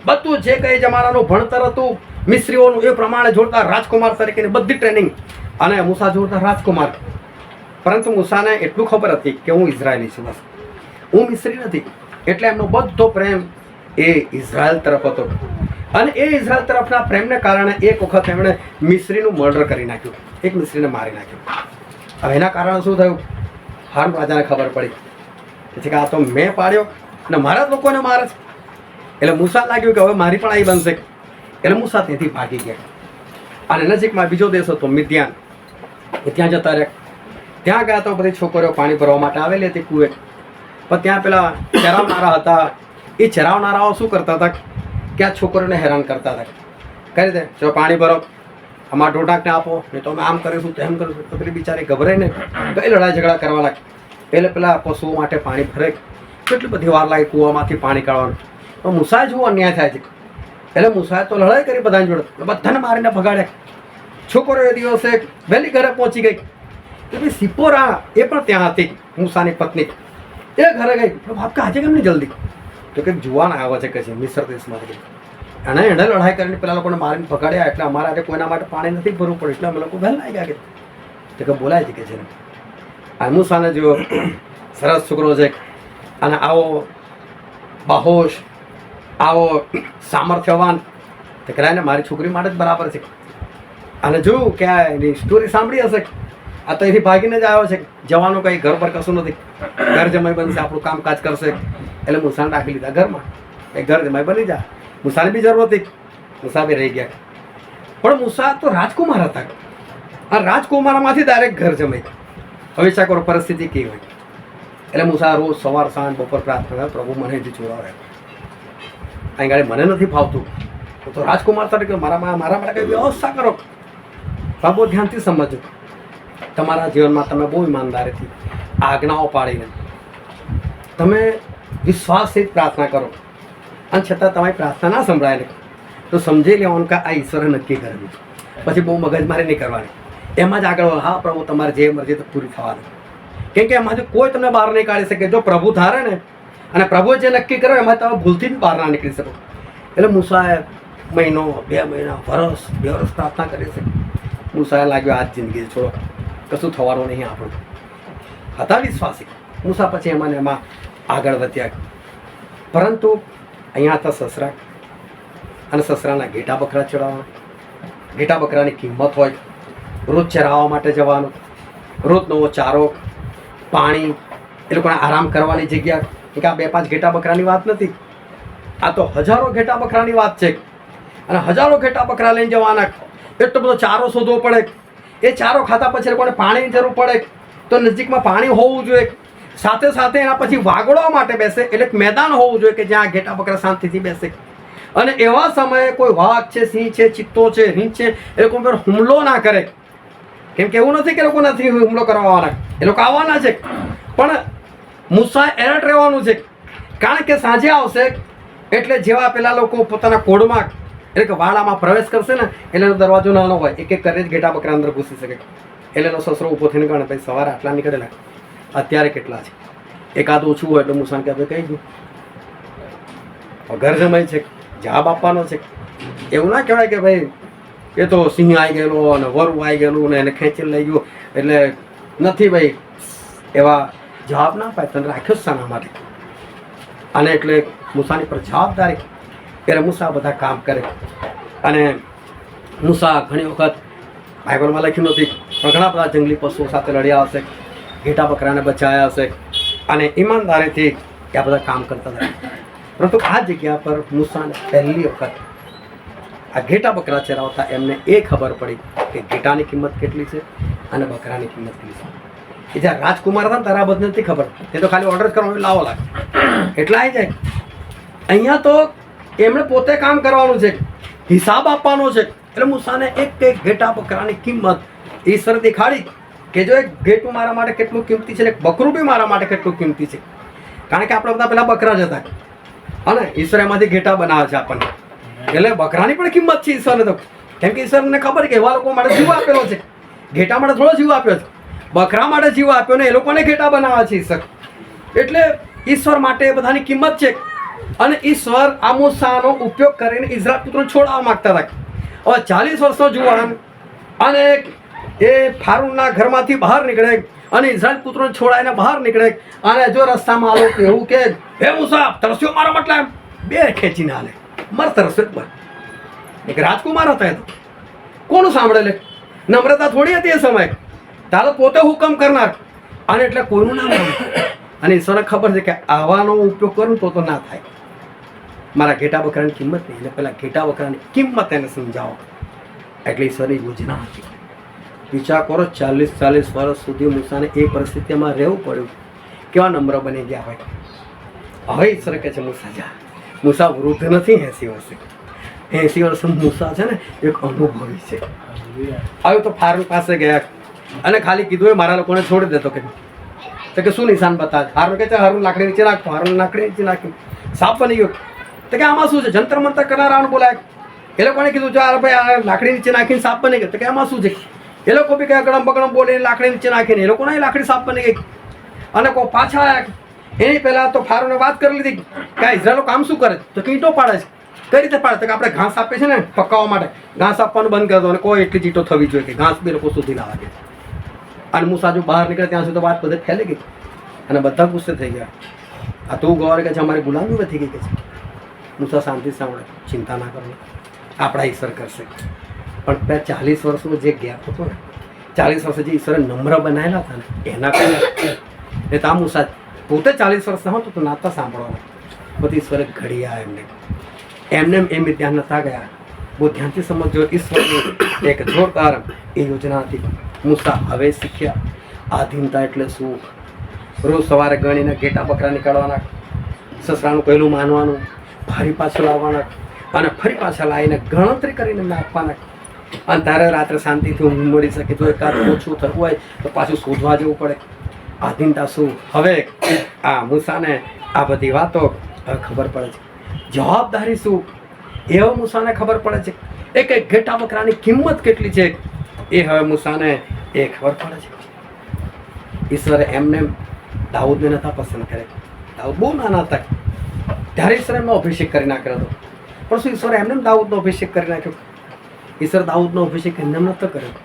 Speaker 1: બધું જે કંઈ જમાનાનું ભણતર હતું મિસ્ત્રીઓનું એ પ્રમાણે જોડતા રાજકુમાર તરીકેની બધી ટ્રેનિંગ. અને મૂસા જોડતા રાજકુમાર. પરંતુ મૂસાને એટલું ખબર હતી કે હું ઇઝરાયેલી છું, બસ હું મિસ્ત્રી નથી. એટલે એમનો બધો પ્રેમ એ ઇઝરાયલ તરફ હતો અને એ ઇઝરાયલ તરફના પ્રેમને કારણે એક વખત એમણે મિસ્ત્રીનું મર્ડર કરી નાખ્યું, એક મિસ્ત્રીને મારી નાખ્યું. હવે એના કારણે શું થયું, હારૂન રાજાને ખબર પડી કે આ તો મેં પાડ્યો અને મારા જ લોકોને મારે છે. એટલે મૂસા લાગ્યું કે હવે મારી પણ આવી બનશે. એટલે મૂસા ત્યાંથી ભાગી ગયા અને નજીકમાં બીજો દેશ હતો મિદ્યાન, ત્યાં જતા રહ્યા. ત્યાં ગયા તો બધી છોકરીઓ પાણી ભરવા માટે આવેલી હતી કુએ. પણ ત્યાં પેલા ચરાવનારા હતા, એ ચરાવનારાઓ શું કરતા હતા કે આ છોકરીઓને હેરાન કરતા હતા. કરી દે જો પાણી ભરો, અમારા ઢોઢાકને આપો, નહીં તો અમે આમ કરીશું તેમ કરીશું. તો પેલી બિચારી ગભરાઈને કઈ લડાઈ ઝઘડા કરવા લાગે. એટલે પેલા પશુઓ માટે પાણી ભરે, કેટલી બધી વાર લાગે કૂવામાંથી પાણી કાઢવાનું. તો મૂસાએ જુઓ અન્યાય થાય છે. એટલે મૂસાએ તો લડાઈ કરી બધાની જોડે, બધાને મારીને ભગાડ્યા. છોકરો એ દિવસે વહેલી ઘરે પહોંચી ગઈ. એટલે સિપોરા એ પણ ત્યાં હતી, મૂસાની પત્ની. એ ઘરે ગઈ, બાપ કે આજે કેમ નહીં જલ્દી? તો કે જુવાન આવે છે કે છે મિસ્ર દેશમાંથી. એને લડાઈ કરીને પેલા લોકોને મારીને ભગાડ્યા. એટલે અમારા આજે કોઈના માટે પાણી નથી ભરવું પડે એટલે અમે લોકો વહેલા આવી ગયા. તો કે બોલાય છે કે છે આ મૂસાને જો સરસ છોકરો છે અને આવો બાહોશ, આવો સામર્થ્યવાન, તો કરાય મારી છોકરી માટે જ બરાબર છે. અને જોયું કે આ એની સ્ટોરી સાંભળી હશે, આ તો એથી ભાગીને જ આવ્યો છે. જવાનું કંઈ ઘર પર કશું નથી, ઘર જમાઈ બનશે, આપણું કામકાજ કરશે. એટલે મૂસાને રાખી લીધા ઘરમાં, એ ઘર જમાઈ બની જાય. મૂસાની બી જરૂર હતી, મૂસા બી રહી ગયા. પણ મૂસા તો રાજકુમાર હતા આ રાજકુમારમાંથી ડાયરેક્ટ ઘર જમાઈ. હવે વિચાર કરો પરિસ્થિતિ કેવી હોય. એટલે મૂસા રોજ સવાર સાંજ બપોર પ્રાર્થના, પ્રભુ મને એથી છોડાવે, અહીં ગાડી મને નથી ફાવતું, તો રાજકુમાર તરીકે મારા માટે કંઈ વ્યવસ્થા કરો. બહુ ધ્યાનથી સમજો, તમારા જીવનમાં તમે બહુ ઈમાનદારીથી આજ્ઞાઓ પાડીને તમે વિશ્વાસથી પ્રાર્થના કરો અને છતાં તમારી પ્રાર્થના ના સંભળાય ને તો સમજી લેવાનું કે આ ઈશ્વરે નક્કી કરેલું. પછી બહુ મગજમારી નહીં કરવાની. એમાં જ આગળ હા પ્રભુ તમારે જે મરજી તો પૂરી થવાની. કેમ કે એમાંથી કોઈ તમને બહાર નહીં કાઢી શકે. જો પ્રભુ ધારે ને અને પ્રભુએ જે નક્કી કર્યો એમાં તમે ભૂલથી બી બહાર ના નીકળી શકો. એટલે મૂસાએ મહિનો 2 મહિના વર્ષ 2 વર્ષ પ્રાર્થના કરી છે. મૂસાએ લાગ્યો આ જ જિંદગી છોડો, કશું થવાનું નહીં આપણું. હતા વિશ્વાસી મૂસા. પછી એમાં આગળ વધ્યા. પરંતુ અહીંયા હતા સસરા અને સસરાના ઘેટા બકરા ચડાવવાના. ઘેટા બકરાની કિંમત હોય. રોજ ચરાવવા માટે જવાનું, રોજ નવો ચારો, પાણી, એ લોકોને આરામ કરવાની જગ્યા. કે આ 2-5 ઘેટા બકરાની વાત નથી, આ તો હજારો ઘેટા બકરાની વાત છે. અને હજારો ઘેટા બકરા લઈને જવાના. એટલો બધો ચારો શોધવો પડે. એ ચારો ખાતા પછી લોકોને પાણીની જરૂર પડે, તો નજીકમાં પાણી હોવું જોઈએ. સાથે સાથે એના પછી વાગડવા માટે બેસે એટલે મેદાન હોવું જોઈએ કે જ્યાં ઘેટા બકરા શાંતિથી બેસે. અને એવા સમયે કોઈ વાઘ છે, સિંહ છે, ચિત્તો છે, રીંછ છે, એ લોકો પર હુમલો ના કરે. કેમ કે એવું નથી કે લોકો નથી હુમલો કરવા આવવાના, એ લોકો આવવાના છે. પણ મૂસાએ એલર્ટ રહેવાનું છે. કારણ કે સાંજે આવશે એટલે જેવા પેલા લોકો પોતાના કોડમાં એટલે કે વાડામાં પ્રવેશ કરશે ને એટલે એનો દરવાજો નાનો હોય, એક એક કરે જ ઘેટા બકરા અંદર ઘૂસી શકે. એટલે એનો સસરો ઊભો થઈને ગણે ભાઈ સવારે આટલા નીકળેલા, અત્યારે કેટલા છે. એકાદ ઓછું હોય એટલે મૂસાને કહે ભાઈ કઈ ગયું, ઘર જમાઈ છે, જવાબ આપવાનો છે. એવું ના કહેવાય કે ભાઈ એ તો સિંહ આવી ગયેલો અને વરુ આવી ગયેલું ને એને ખેંચીને લઈ ગયું એટલે નથી. ભાઈ એવા જવાબ ના પાય. તને રાખ્યો જ શાના માટે? અને એટલે મૂસાની પર જવાબદારી. એટલે મૂસા બધા કામ કરે. અને મૂસા ઘણી વખત બાઇબલમાં લખ્યું નથી પણ ઘણા બધા જંગલી પશુઓ સાથે લડ્યા હશે, ઘેટા બકરાને બચાવ્યા હશે અને ઈમાનદારીથી આ બધા કામ કરતા હતા. પરંતુ આ જગ્યા પર મૂસાને પહેલી વખત આ ઘેટા બકરા ચરાવતા એમને એ ખબર પડી કે ઘેટાની કિંમત કેટલી છે અને બકરાની કિંમત કેટલી છે. એ જ્યાં રાજકુમાર હતા ને તારા બધ નથી ખબર, એ તો ખાલી ઓર્ડર કરવાનો લાવો લાગે એટલા આવી જાય. અહીંયા તો એમણે પોતે કામ કરવાનું છે, હિસાબ આપવાનો છે. એટલે મૂસાને એક એક ઘેટા બકરાની કિંમત ઈશ્વર દેખાડી કે જો એક ઘેટું મારા માટે કેટલું કિંમતી છે ને એક બકરું બી મારા માટે કેટલું કિંમતી છે. કારણ કે આપણે બધા પેલા બકરા જ હતા અને ઈશ્વર એમાંથી ઘેટા બનાવે છે આપણને. એટલે બકરાની પણ કિંમત છે ઈશ્વરને તો. કેમ કે ઈશ્વરને ખબર કે એવા લોકો માટે જીવ આપેલો છે. ઘેટા માટે થોડો જીવ આપ્યો છે, બકરા માટે જીવ આપ્યો ને એ લોકોને ઘેટા બનાવે છે ઈશ્વર. એટલે ઈશ્વર માટે એ બધાની કિંમત છે. અને ઈશ્વર આ મૂસાનો ઉપયોગ કરીને ઇઝરાયલ પુત્રોને છોડાવવા માંગતા હતા. હવે 40 વર્ષનો જુવાન અને એ ફારૂનના ઘરમાંથી બહાર નીકળે અને ઇઝરાયલ પુત્રોને છોડાઈને બહાર નીકળે અને જો રસ્તામાં આ લોકો એવું કે હે મૂસા તરસ્યો મારો મતલબ બે ખેંચીને હાલે મર તરસ્યો જ. એક રાજકુમાર હતા એ તો કોણ સાંભળે લે? નમ્રતા થોડી હતી એ સમયે. તારો પોતે હુકમ કરનાર અને એટલે કોઈનું નામ નહીં. અને ઈશ્વરને ખબર છે કે આવાનો ઉપયોગ કરું તો ના થાય. મારા ઘેટા બકરાની કિંમત નહીં, એટલે પેલા ઘેટા બકરાની કિંમત એને સમજાવો. એટલે ઈશ્વરની યોજના હતી. વિચાર કરો 40 વર્ષ સુધી મૂસાને એ પરિસ્થિતિમાં રહેવું પડ્યું. કેવા નમ્ર બની ગયા હોય. હવે ઈશ્વર કહે છે મૂસા જા. મૂસા વૃદ્ધ નથી 80 વર્ષે. 80 વર્ષ મૂસા છે ને એક અનુભવી છે. હવે તો ફારૂક પાસે ગયા અને ખાલી કીધું એ મારા લોકોને છોડી દેતો કે તો કે શું નિશાન બતાવે? હારું કે હારું લાકડી નીચે નાખતો, હારું લાકડી નીચે નાખ્યું, સાપ બની ગયો. તો કે આમાં શું છે? જંતર મંતર કરનારાને બોલાય. એ લોકોને કીધું ચાલ ભાઈ આ લાકડી નીચે નાખીને સાપ બની ગયો. તો કે આમાં શું છે? એ લોકો બી કયા ગળમ બગડમ બોલીને લાકડી નીચે નાખીને એ લોકોને લાકડી સાપ બની ગઈ. અને કોઈ પાછા આવ્યા. એની પહેલાં તો ફારૂને વાત કરી લીધી કે આ ઇઝરાયલો કામ શું કરે? તો કે ઈંટો પાડે છે. કઈ રીતે પાડે? તો કે આપણે ઘાસ આપીએ છીએ ને પકાવવા માટે, ઘાસ આપવાનું બંધ કરી દો અને કોઈ એટલી ચીટો થવી જોઈએ કે ઘાસ બી લોકો સુધી ના લાગે. અને મૂસા જો બહાર નીકળે ત્યાં સુધી વાત બધે ફેલી ગઈ અને બધા ગુસ્સે થઈ ગયા. આ તું ગૌર કે છે અમારી ગુલામી વધી ગઈ કે છે. મૂસા શાંતિ સાંભળે, ચિંતા ના કરો, આપણા ઈશ્વર કરશે. પણ 40 વર્ષનો જે ગેપ હતો ને, 40 વર્ષે જે ઈશ્વરે નમ્ર બનાવેલા હતા ને એના કારણે એ તા મૂસા પોતે 40 વર્ષના હતો તો નાતા સાંભળવાના. બધી ઈશ્વરે ઘડિયા એમને એમ ધ્યાન નતા ગયા. બહુ ધ્યાનથી સમજો. ઈશ્વરની એક જોરદાર એ યોજના હતી. મૂસા હવે શીખ્યા આધીનતા એટલે શું. રોજ સવારે ગણીને ઘેટા બકરા નીકળવાના, સસરાનું કહેલું માનવાનું, ફરી પાછું લાવવાના અને ફરી પાછા લાવીને ગણતરી કરીને એમને આપવાના. અને તારે રાત્રે શાંતિથી ઊંઘ મળી શકે. જો એકાદ ઓછું થયું હોય તો પાછું શોધવા જવું પડે. આધીનતા શું? હવે આ મૂસાને આ બધી વાતો હવે ખબર પડે છે. જવાબદારી શું એવો મૂસાને ખબર પડે છે. એક ઘેટા બકરાની કિંમત કેટલી છે એ હવે મૂસાને એ ખબર પડે છે ઈશ્વરે એમને દાઉદને નહોતા પસંદ કરે. દાઉદ બહુ નાના હતા ત્યારે ઈશ્વરે એમનો અભિષેક કરી નાખ્યો હતો. પણ શું ઈશ્વરે એમને દાઉદનો અભિષેક કરી નાખ્યો? ઈશ્વર દાઉદનો અભિષેક એમને નહોતો કર્યો.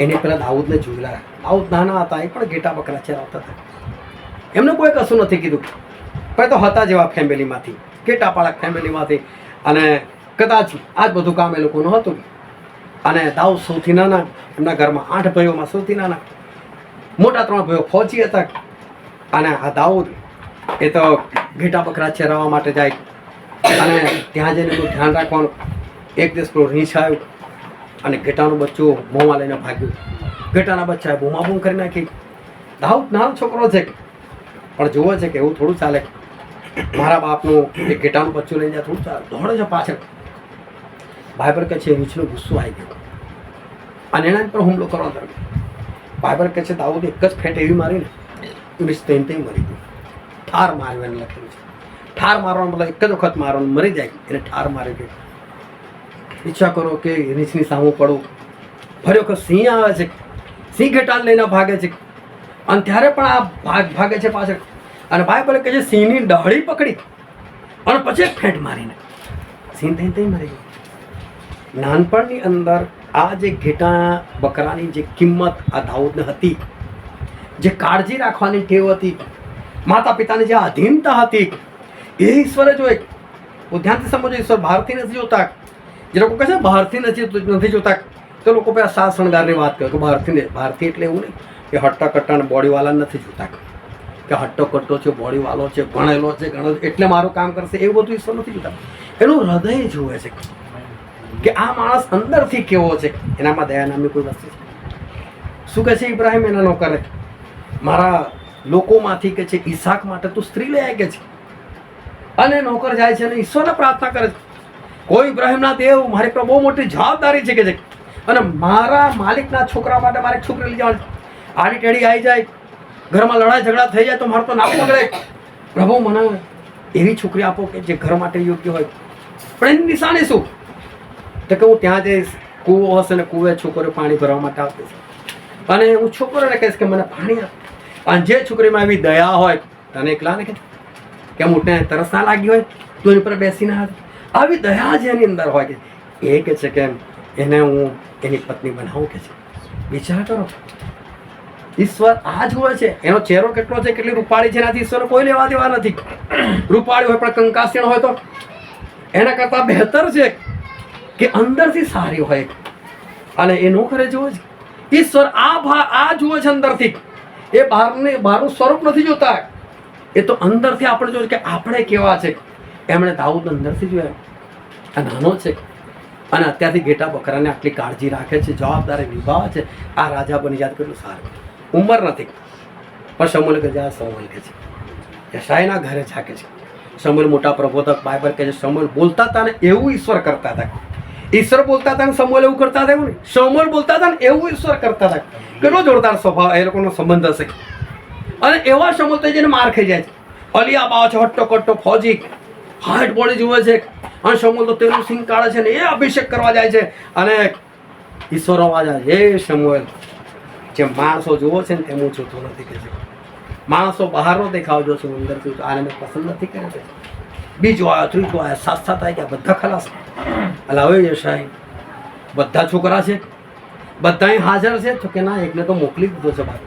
Speaker 1: એને પહેલાં દાઉદને જોયેલા. દાઉદ નાના હતા, એ પણ ઘેટા બકરા ચરાવતા હતા. એમને કોઈ કશું નથી કીધું. પણ તો હતા જેવા ફેમિલીમાંથી, ઘેટા પાળક ફેમિલીમાંથી, અને કદાચ આ જ બધું કામ એ લોકોનું હતું. અને દાઉદ સૌથી નાના, એમના ઘરમાં 8 ભાઈઓમાં સૌથી નાના. મોટા 3 ભાઈઓ ફૌજી હતા. અને આ દાઉદ એ તો ઘેટા બકરા ચરાવવા માટે જાય. અને ત્યાં જઈને એનું ધ્યાન રાખવાનું. એક દિવસ પેલો રીંછ આવ્યું અને ઘેટાનું બચ્ચું મોંમાં લઈને ભાગ્યું. ઘેટાના બચ્ચાએ બૂમાબૂમ કરી નાખી. દાઉદ નાનો છોકરો છે, પણ જુએ છે કે એવું થોડું ચાલે. મારા બાપનું એક ઘેટાનું બચ્ચું લઈને જાય થોડું ચાલે. દોડે છે પાછળ. બાઈબર કહે છે રીંછનો ગુસ્સો આવી ગયો અને એના પર હુમલો કરવા લાગ્યો. બાઈબર કહે છે દાઉદ એક જ ફેટ એવી મારીને રીંછ તેમ મરી ગયું. ઠાર માર્યું એને લખેલું છે. ઠાર મારવાનો મતલબ એક જ વખત મારવાનું, મરી જાય એને ઠાર મારી ગયું. ઈચ્છા કરો કે રીંછની સામું પડવું. ફરી વખત સિંહ આવે છે, સિંહ ઘેટાને લઈને ભાગે છે અને ત્યારે પણ આ ભાગે છે પાછળ. અને બાઈબલ કહે છે સિંહની ડાળી પકડી અને પછી એક ફેંટ મારીને સિંહ ત્યાં મરી ગયું. નાનપણની અંદર આ જે ઘેટા બકરાની જે કિંમત આ દાઉદને હતી, જે કાળજી રાખવાની ટેવ હતી, માતા પિતાની જે આધીનતા હતી, એ ઈશ્વરે જોઈ. ધ્યાનથી સમજો, ઈશ્વર બહારથી નથી જોતા. જે લોકો કહે છે બહારથી નથી જોતા, તો લોકો પેલા સાત શણગારની વાત કરે કે બહારથી એટલે એવું નહીં કે હટ્ટા કટ્ટા બોડીવાળા નથી જોતા, કે હટ્ટો કટ્ટો છે, બોડીવાળો છે, ભણેલો છે, એટલે મારું કામ કરશે, એવું બધું ઈશ્વર નથી જોતા. એનું હૃદય જુએ છે કે આ માણસ અંદરથી કેવો છે, એનામાં દયા નામની કોઈ વસ્તુ છે. શું કહે છે ઇબ્રાહિમ એના નોકરે? મારા લોકોમાંથી કે છે ઈસાક માટે તું સ્ત્રી લઈ આવી કે છે. અને નોકર જાય છે અને ઈશ્વરને પ્રાર્થના કરે છે, કોઈ ઇબ્રાહિમના દેવ, મારી પર બહુ મોટી જવાબદારી છે કે છે, અને મારા માલિકના છોકરા માટે મારે છોકરી લઈ જવાની. આડી ટેડી આવી જાય, ઘરમાં લડાઈ ઝઘડા થઈ જાય તો મારે તો નામ પકડે. પ્રભુ મને એવી છોકરી આપો કે જે ઘર માટે યોગ્ય હોય. પણ એની નિશાની શું? તો કે હું ત્યાં જઈશ, કૂવો હશે ને કૂવે છોકરીઓ પાણી ભરવા માટે આવતી છે, અને હું છોકરોને કહીશ કે મને પાણી આપ. અને જે છોકરીમાં એવી દયા હોય, તને એકલાને કે મોટને તરસ ના લાગી હોય તો એની પર બેસીને આવી દયા જેની અંદર હોય કે એ કે છે કે એને હું એની પત્ની બનાવું કે છે. વિચાર કરો, ઈશ્વર આ જુએ છે. એનો ચહેરો કેટલો છે, કેટલી રૂપાળી છે, એનાથી ઈશ્વરને કોઈ લેવા દેવા નથી. રૂપાળી હોય પણ કંકાસીણ હોય તો એના કરતાં બહેતર છે કે અંદરથી સારી હોય. અને એ નોકરે જુએ છે. ઈશ્વર આ જુએ છે અંદરથી. એ બહારનું સ્વરૂપ નથી જોતા, એ તો અંદરથી આપણે જોઈએ કે આપણે કેવા છે. એમણે દાઉદ અંદરથી જોયા. આ નાનો છે અને અત્યારથી ઘેટા બકરાને આટલી કાળજી રાખે છે, જવાબદારી નિભાવે છે. આ રાજા બની જાય કેટલું સારું. ઉંમર નથી, પણ સમૂલ કે જ્યાં સમૂલ કે છે યશાયના ઘરે જાકે છે. સમૂલ મોટા પ્રબોધક, બાઇબલ કે છે સમૂલ બોલતા હતા ને એવું ઈશ્વર કરતા હતા. ઈશ્વર બોલતા હતા ને સમૂલ એવું કરતા હતા એવું નહીં. સમૂલ બોલતા હતા ને એવું ઈશ્વર કરતા હતા. કેટલો જોરદાર સ્વભાવ, એ લોકોનો સંબંધ હશે. અને એવા સમૂલ તો જેને માર ખાઈ જાય છે. અલિયા બાવ છે, હટ્ટો કટ્ટો ફૌજી, હાર્ટ બોડી જુએ છે, અને સમૂલ તો તેનું સિંગ કાઢે છે ને એ અભિષેક કરવા જાય છે. અને ઈશ્વર અવાજ આવે, હે સમૂએલ, જે માણસો જુઓ છે ને તેમ હું જોતો નથી કે છે. માણસો બહારનો દેખાવ જો છું, અંદરથી આને મેં પસંદ નથી કરે છે. બીજો આવ્યો, ત્રીજો આવ્યો, સાત આવી ગયા, બધા ખલાસ. એટલે હવે યશાય બધા છોકરા છે, બધા હાજર છે. તો કે ના, એકને તો મોકલી દીધો છે બાપ.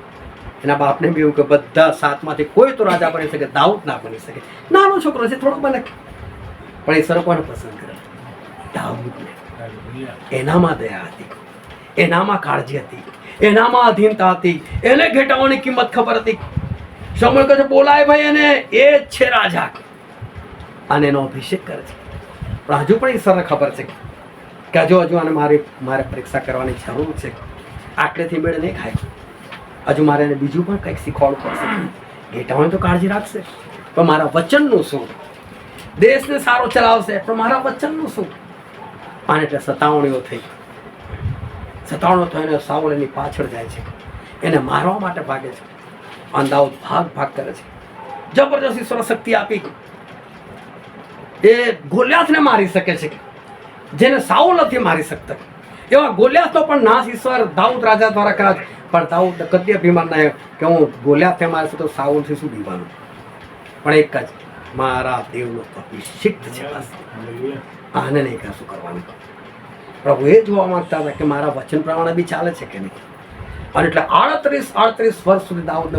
Speaker 1: એના બાપને બી એવું કે બધા 7માંથી કોઈ તો રાજા બની શકે, દાઉદ ના બની શકે. નાનો છોકરો છે, થોડો બને. પણ એ સર કોને પસંદ કરે? દાઉદને. એનામાં દયા હતી, એનામાં કાળજી હતી, એનામાં આધીનતા હતી, એને ઘેટાઓની કિંમત ખબર હતી. સમૂએલ કહે છે બોલાય ભાઈ એને, એ જ છે રાજા. અને એનો અભિષેક કરે છે. પણ હજુ પણ ઈશ્વરને ખબર છે કે હજુ આને મારે પરીક્ષા કરવાની જરૂર છે. આટલેથી મેળ નહીં ખાય, હજુ મારે એને બીજું પણ કંઈક શીખવાડવું પડશે. ઘેટાઓની તો કાળજી રાખશે, પણ મારા વચનનું શું? દેશને સારો ચલાવશે, પણ મારા વચનનું શું? આને એટલે સતાવણીઓ થઈ. સતાવણો થઈને સાઉલ એની પાછળ જાય છે, એને મારવા માટે ભાગે છે. અને દાઉદ ભાગ કરે છે. જબરજસ્ત ઈશ્વર શક્તિ આપી, એ ગોલિયાથને મારી શકે છે જેને સાઉલ નથી મારી શકતા. એવા ગોલિયાતો પણ નાશ ઈશ્વર દાઉદ રાજા દ્વારા કર્યા છે. પણ દાઉદ કદી અભિમાન ના આવ્યો કે હું ગોલિયાત મારે તો સાઉલથી શું દીવાનું, પણ એક જ મારા દેવનો અભિષિક્ત છે, બસ આને નહીં કશું કરવાનું. પ્રભુ એ જોવા માંગતા હતા કે મારા વચન પ્રમાણે બી ચાલે છે કે નહીં. અને એટલે 38 વર્ષ સુધી દાઉદ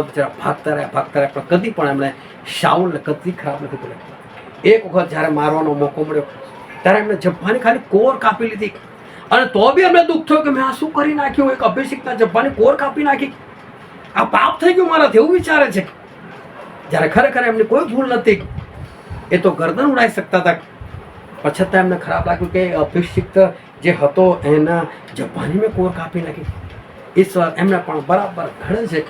Speaker 1: બિચારા ભાગતા રહ્યા, પણ કદી પણ એમણે શાઉલને કદી ખરાબ નથી બોલ્યા. એક વખત જ્યારે મારવાનો મોકો મળ્યો ત્યારે એમને જબ્બાની ખાલી કોર કાપી લીધી, અને તો બી એમને દુઃખ થયું કે મેં આ શું કરી નાખ્યું. એક અભિષિક્તના જબ્બાની કોર કાપી નાખી, આ પાપ થઈ ગયું મારાથી, એવું વિચારે છે. જ્યારે ખરેખર એમની કોઈ ભૂલ નથી, એ તો ગરદન ઉડાવી શકતા હતા. પણ છતાં એમને ખરાબ લાગ્યું કે અભિષિક્ત જે હતો એના જબ્બાની મેં કોર કાપી નાખી. ઈશ્વર એમને પણ બરાબર ઘડે છે.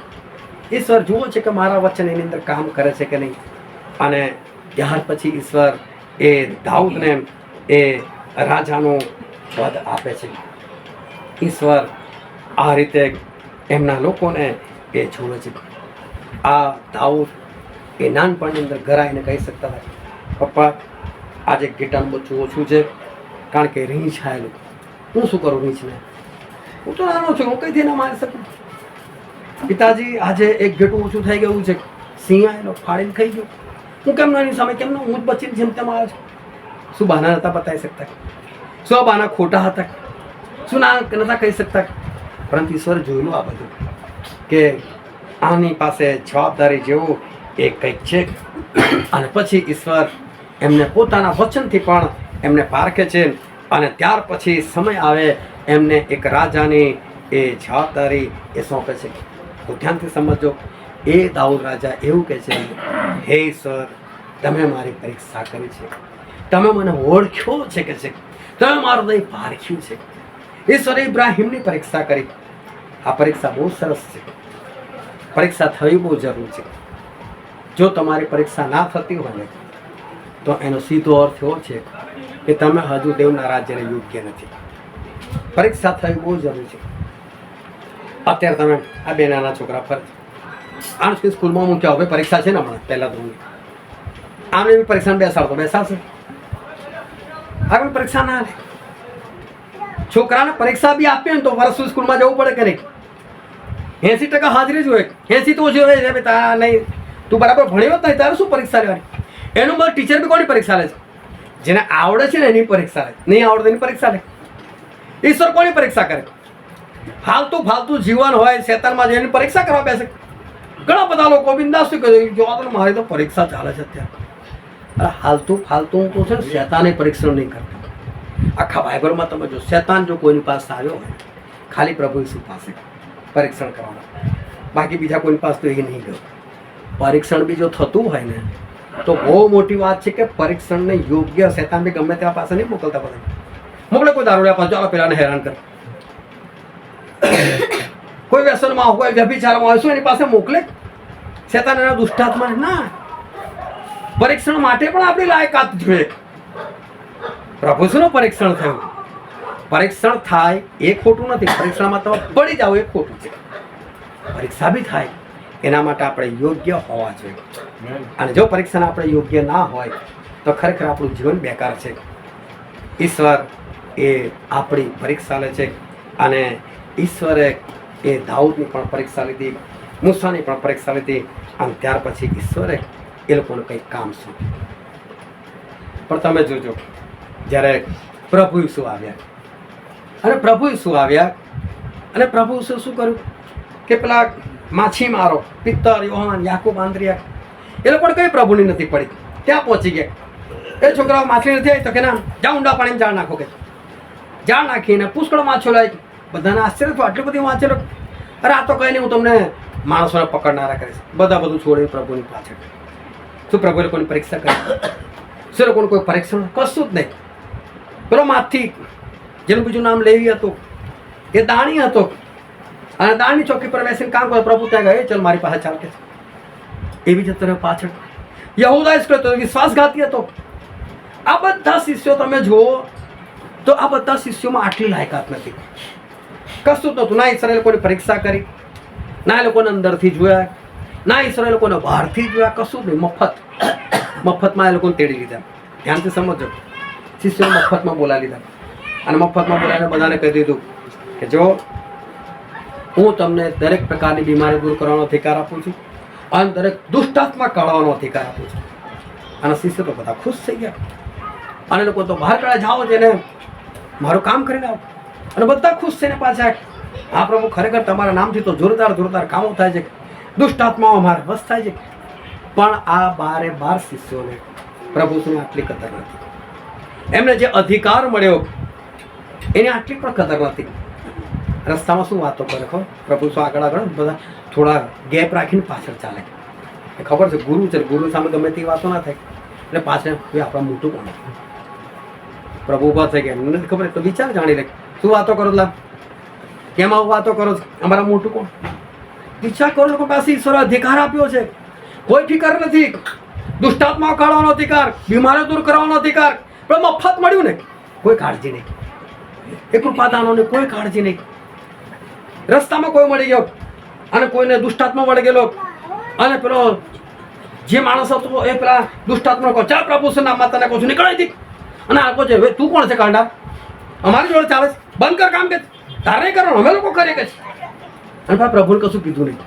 Speaker 1: ઈશ્વર જુઓ છે કે મારા વચન એની અંદર કામ કરે છે કે નહીં. અને ત્યાર પછી ઈશ્વર એ દાઉદને એ રાજાનું પદ આપે છે. ઈશ્વર આ રીતે એમના લોકોને એ જોવે છે. આ દાઉદ એ નાનપણની અંદર ઘરાઈને કહી શકતા હતા, પપ્પા આજે ગીટાનું બચ્ચું ઓછું છે, કારણ કે રીંછ આવેલું, હું શું કરું રીંછને, હું તો નાનો છું, હું કઈથી ના મારી શકું. પિતાજી આજે એક ઘેટું ઓછું થઈ ગયું છે, સિંહ આવેલો ફાડીને ખાઈ ગયો, હું કેમ એની સામે કેમ હું જ બચીને જેમ તેમ આવ્યો છું. શું બહાના નહોતા બતાવી શકતા, શું આ બહાના ખોટા હતા, શું ના નહોતા કહી શકતા. પરંતુ ઈશ્વર જોયેલું આ બધું કે આની પાસે જવાબદારી જેવું એ કંઈક છે. અને પછી ઈશ્વર એમને પોતાના વચનથી પણ એમને પારખે છે. અને ત્યાર પછી સમય આવે એમને એક રાજાની એ જવાબદારી એ સોંપે છે. તો ધ્યાનથી સમજો, એ દાઉદ રાજા એવું કહે છે, હે ઈશ્વર તમે મારી પરીક્ષા કરી છે, તમે મને ઓળખ્યો છે કે છે, તમે મારું દહીં પારખ્યું છે. ઈશ્વરે ઇબ્રાહિમની પરીક્ષા કરી. આ પરીક્ષા બહુ સરસ છે, પરીક્ષા થવી બહુ જરૂરી છે. જો તમારી પરીક્ષા ના થતી હોય ને તો એનો સીધો અર્થ એવો છે કે તમે હજુ દેવના રાજ્યને યોગ્ય નથી. પરીક્ષા થવી બહુ જરૂરી છે. અત્યારે તમે આ બે નાના છોકરા ફરે આણસ્કી સ્કૂલમાં મૂક્યા હવે પરીક્ષા છે ને હમણાં પહેલા ધોરણની, આમને બી પરીક્ષામાં બેસાડશે, આગળ પરીક્ષા ના આવે. છોકરાને પરીક્ષા બી આપીએ ને તો વર્ષ સ્કૂલમાં જવું પડે કે નહીં. 80% હાજરી જોઈએ, 80 તો ઓછી હોય છે. નહીં તું બરાબર ભણ્યો જ નહીં તારે શું પરીક્ષા લેવાની. એનું બધું ટીચર બી કોની પરીક્ષા લે છે? જેને આવડે છે ને એની પરીક્ષા લે, નહીં આવડે એની પરીક્ષા લે. ઈશ્વર કોની પરીક્ષા કરે? ફાલતુ જીવન હોય શેતાનમાં જઈને પરીક્ષા કરવા બેસે. ઘણા બધા લોકો બિંદાસ શું કહે, જોવા તો મારી તો પરીક્ષા ચાલે છે અત્યારે. ફાલતુ હું કહું છું ને, શેતાને પરીક્ષણ નહીં કરતો. આખા બાઇબલમાં તમે જો શેતાન જો કોઈની પાસે આવ્યો હોય ખાલી પ્રભુ ઈસુ પાસે પરીક્ષણ કરવાનું, બાકી બીજા કોઈની પાસે તો એ નહીં ગયો. પરીક્ષણ બી જો થતું હોય ને તો બહુ મોટી વાત છે કે પરીક્ષણને યોગ્ય શેતાન બી ગમે તેવા પાસે નહીં મોકલતા. બધા મોકલે કોઈ દારૂડિયા પાસે, ચાલો પેલાને હેરાન કરે, કોઈ વ્યસનમાં હોય, વ્યભિચારમાં હોય, શું એની પાસે મોકલે શેતાન એના દુષ્ટાત્મા? ના, પરીક્ષણ માટે પણ આપણી લાયકાત જોઈએ. પ્રભુ શું પરીક્ષણ થયું? પરીક્ષણ થાય એ ખોટું નથી, પરીક્ષામાં તમે પડી જાઓ એ ખોટું છે. પરીક્ષા બી થાય એના માટે આપણે યોગ્ય હોવા જોઈએ. અને જો પરીક્ષાને આપણે યોગ્ય ના હોય તો ખરેખર આપણું જીવન બેકાર છે. ઈશ્વર એ આપણી પરીક્ષા લે છે. અને ઈશ્વરે એ દાઉદની પણ પરીક્ષા લીધી, મૂસાની પણ પરીક્ષા લીધી. અને ત્યાર પછી ઈશ્વરે એ લોકોને કંઈક કામ સોંપ્યું. પણ તમે જોજો, જ્યારે પ્રભુ ઈસુ આવ્યા અને પ્રભુ ઈસુ શું કર્યું કે પેલા માછીમારો પિત્તર, યોહાન, યાકૂબ, આંદ્રિયા એ લોકોને કઈ પ્રભુની નથી પડી. ત્યાં પહોંચી ગયા. એ છોકરાઓ માછલી નથી આવી તો કે ના, જા ઊંડા પાણીમાં જાળ નાખો કે. જાળ નાખીને પુષ્કળ માછો લાવી. બધાને આશ્ચર્ય થયું, આટલી બધી માછલીઓ. અરે આ તો કંઈ નહીં, હું તમને માણસોને પકડનારા કરીશ. બધા બધું છોડીને પ્રભુની પાછળ. શું પ્રભુએ લોકોની પરીક્ષા કરી? શું લોકોનું કોઈ પરીક્ષણ? કશું જ નહીં. પેલો માથી જેનું બીજું નામ લેવી હતું એ દાણી હતો, અને દાણી ચોકી પર બેસીને કામ કરે. પ્રભુ ત્યાં ગયા, ચાલ મારી પાસે ચાલ કે એવી જતો રહ્યો પાછળ. યહૂદા ઇસ્કરિયોત વિશ્વાસઘાતી હતો. આ બધા શિષ્યો તમે જુઓ તો આ બધા શિષ્યોમાં આટલી લાયકાત નથી, કશું જ નહોતું. ના ઈશ્વરે લોકોની પરીક્ષા કરી, ના એ લોકોને અંદરથી જોયા, ના ઈશ્વરે લોકોને બહારથી જોયા, કશું જ નહીં. મફતમાં એ લોકોને તેડી લીધા. ધ્યાનથી સમજો, શિષ્યો મફતમાં બોલા લીધા. અને મફતમાં બોલાવીને બધાને કહી દીધું કે જો હું તમને દરેક પ્રકારની બીમારી દૂર કરવાનો અધિકાર આપું છું અને દરેક દુષ્ટાત્મા કાઢવાનો અધિકાર આપું છું. અને શિષ્ય તો બધા ખુશ થઈ ગયા અને લોકો તો બહાર કાઢે જાઓ જેને મારું કામ કરીને આવો અને બધા ખુશ થઈને પાછા આ પ્રભુ ખરેખર તમારા નામથી તો જોરદાર જોરદાર કામો થાય છે, દુષ્ટાત્માઓ અમારે વશ થાય છે. પણ આ 12 શિષ્યોને પ્રભુની આટલી કદર નથી. એમને જે અધિકાર મળ્યો એની આટલી પણ કદર નથી. રસ્તામાં શું વાતો કરે ખબર? પ્રભુ શું આગળ આગળ બધા થોડા ગેપ રાખીને પાછળ ચાલે. ખબર છે ગુરુ છે, ગુરુ સામે ગમે તે વાતો ના થાય એટલે પાછળ આપણા મોટું કોણ? પ્રભુ ઉભા થઈ ગયા, એમને ખબર તો વિચાર જાણી લે શું વાતો કરો લા, કેમ આવું વાતો કરો છો? અમારા મોટું કોણ? વિચાર કરો. લોકો પાસે ઈશ્વર અધિકાર આપ્યો છે, કોઈ ફિકર નથી. દુષ્ટાત્મા કાઢવાનો અધિકાર, બીમારીઓ દૂર કરવાનો અધિકાર, પણ મફત મળ્યું ને કોઈ કાળજી નહીં. એ કૃપાદાનોને કોઈ કાળજી નહીં. રસ્તામાં કોઈ મળી ગયો અને કોઈને દુષ્ટાત્મા મળી ગયેલો અને પેલો જે માણસ હતો એ પેલા દુષ્ટાત્મા કહો ચાલ પ્રભુ નામમાં તને કહું છું નીકળાઈ દી. અને આ કહો છે તું કોણ છે કાંડા? અમારી જોડે ચાલે છે, બંધ કર કામ કે તારે નહીં કરવાનું, અમે લોકો કરીએ કે છે. અને ભાઈ પ્રભુને કશું કીધું નહીં.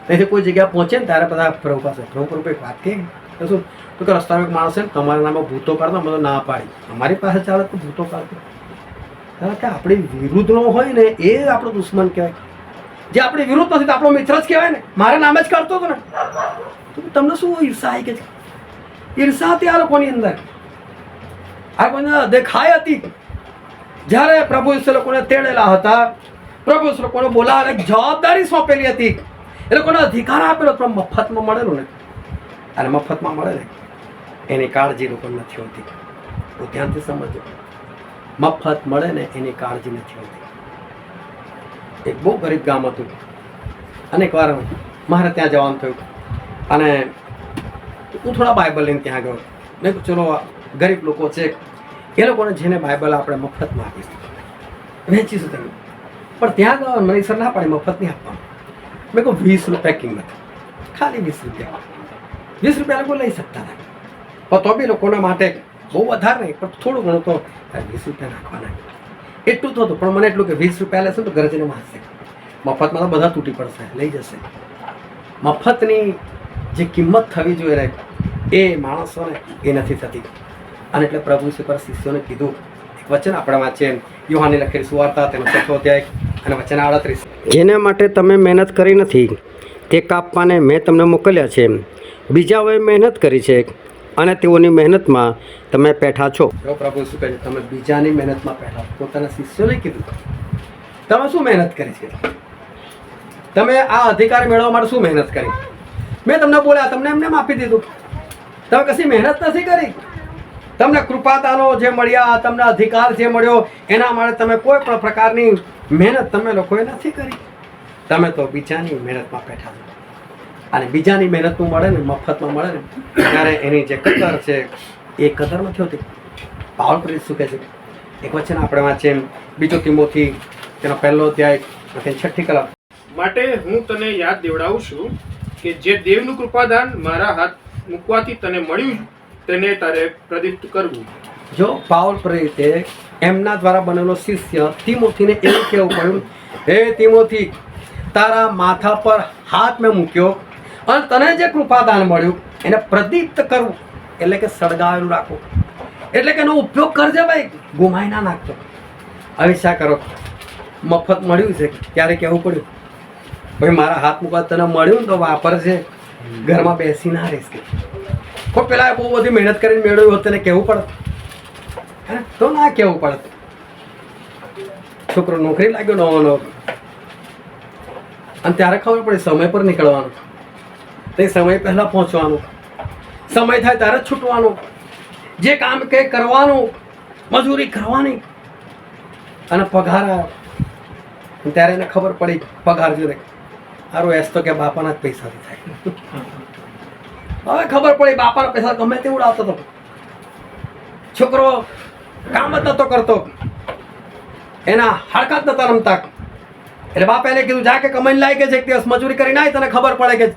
Speaker 1: તેથી કોઈ જગ્યા પહોંચે ને ત્યારે બધા પ્રભુ પાસે પ્રભુ એક વાત કહે શું તો કે રસ્તામાં એક માણસ છે ને તમારા નામે ભૂતો કાઢતો, અમે તો ના પાડી. અમારી પાસે ચાલે તો ભૂતો કાઢતો. કારણ કે આપણી વિરુદ્ધનો હોય ને એ આપણો દુશ્મન કહેવાય. જે આપણી વિરુદ્ધ નથી તો આપણો મિત્ર જ કહેવાય ને. મારા નામે જ કરતો હતો ને. તો તમને શું ઈર્ષા આવી કે છે? ઈર્ષા હતી આ લોકોની અંદર, આ કોઈને દેખાય હતી. જ્યારે પ્રભુ ઈશ્વર લોકોને તેડેલા હતા, પ્રભુ ઈશ્વર લોકોને બોલાવે જવાબદારી સોંપેલી હતી, એ લોકોને અધિકાર આપેલો, પણ મફતમાં મળેલું ને. અને મફતમાં મળે ને એની કાળજી લોકો નથી હોતી. તો ધ્યાનથી સમજો, મફત મળે ને એની કાળજી નથી હોતી. એક બહુ ગરીબ ગામ હતું અને એકવાર મારે ત્યાં જવાનું થયું અને હું થોડા બાઇબલ લઈને ત્યાં ગયો. મેં કહ્યું ચલો ગરીબ લોકો છે એ લોકોને જેને બાઇબલ આપણે મફતમાં આપીશું, વહેંચીશું તમે. પણ ત્યાં ગયો મને સર ના પાડી મફત નહીં આપવાનું. મેં કહું 20 રૂપિયા કિંમત, ખાલી 20 રૂપિયા. 20 રૂપિયા લોકો લઈ શકતા હતા, પણ તો બી લોકોના માટે બહુ વધારે નહીં પણ થોડું ઘણું તો 20 રૂપિયા નાખવાના. એટલું તો હતું, પણ મને એટલું કે 20 રૂપિયા લેશે તો ઘરે જઈને વાંચશે. મફતમાં તો બધા તૂટી પડશે, લઈ જશે. મફતની જે કિંમત થવી જોઈએ એ માણસોને એ નથી થતી. અને એટલે પ્રભુ પર શિષ્યોને કીધું એક વચન આપણે વાંચીએ, યોહાનની લખેલી સુવાર્તા તેનો 6થો અધ્યાય અને વચન 38. જેના માટે તમે મહેનત કરી નથી તે કાપવાને મેં તમને મોકલ્યા છે. બીજાઓએ મહેનત કરી છે અને તેઓની મહેનતમાં તમે પેઠા છો. જો પ્રભુ શું કહે છે? તમે બીજાની મહેનતમાં પેઠા. પોતાના શિષ્યોને કીધું તમે શું મહેનત કરી છે? તમે આ અધિકાર મેળવવા માટે શું મહેનત કરી? મેં તમને બોલ્યા, તમને એમને આપી દીધું. તમે કશી મહેનત નથી કરી. તમને કૃપાદાનો જે મળ્યા, તમને અધિકાર જે મળ્યો એના માટે તમે કોઈ પણ પ્રકારની મહેનત તમે લોકોએ નથી કરી. તમે તો બીજાની મહેનતમાં પેઠા છો. અને બીજાની મહેનતનું મળે ને મફતમાં મળે ને ત્યારે એની જે કદર છે એ કદર નથી હોતી. પાઉલ પ્રેરિત શું કહે છે? એક વચન આપણે વાંચીએ, 2 તિમોથી તેનો 1લો અધ્યાય 6ઠ્ઠી કલમ.
Speaker 2: માટે હું તને યાદ દેવડાવું છું કે જે દેવનું કૃપાદાન મારા હાથ મૂકવાથી તને મળ્યું તેને તારે પ્રદિષ્ટ કરવું.
Speaker 1: જો પાઉલ પ્રેરિતે એમના દ્વારા બનેલો શિષ્ય તિમોથીને એવું કહેવું પડ્યું, હે તિમોથી, તારા માથા પર હાથ મેં મૂક્યો અને તને જે કૃપાદાન મળ્યું એને પ્રદીપ્ત કરવું, એટલે કે સળગાવેલું રાખવું, એટલે કે એનો ઉપયોગ કરજે ભાઈ, ગુમાઈ ના નાખતો. હવે શા કરો? મફત મળ્યું છે ત્યારે કહેવું પડ્યું ભાઈ મારા હાથ મૂકવા તને મળ્યું ને તો વાપરજે, ઘરમાં બેસી ના રહીશ કે. કોઈ પેલા બહુ બધી મહેનત કરીને મેળવ્યું હોત તેને કહેવું પડે તો ના કહેવું પડે. છોકરો નોકરી લાગ્યો નવો નવો અને ત્યારે ખબર પડે સમય પર નીકળવાનું, તે સમય પહેલાં પહોંચવાનું, સમય થાય ત્યારે જ છૂટવાનું, જે કામ કંઈ કરવાનું, મજૂરી કરવાની. અને પગાર આવ્યો ત્યારે એને ખબર પડી પગાર જોડે સારું એસ તો કે બાપાના જ પૈસાથી થાય. હવે ખબર પડી બાપાના પૈસા ગમે તે ઉડાવતો હતો. છોકરો કામ જ નતો કરતો, એના હાડકા જ નતા રમતા. એટલે બાપા એને કીધું જા કે કમાઈને લાય કે એક દિવસ મજૂરી કરીને આવી તને ખબર પડે કે.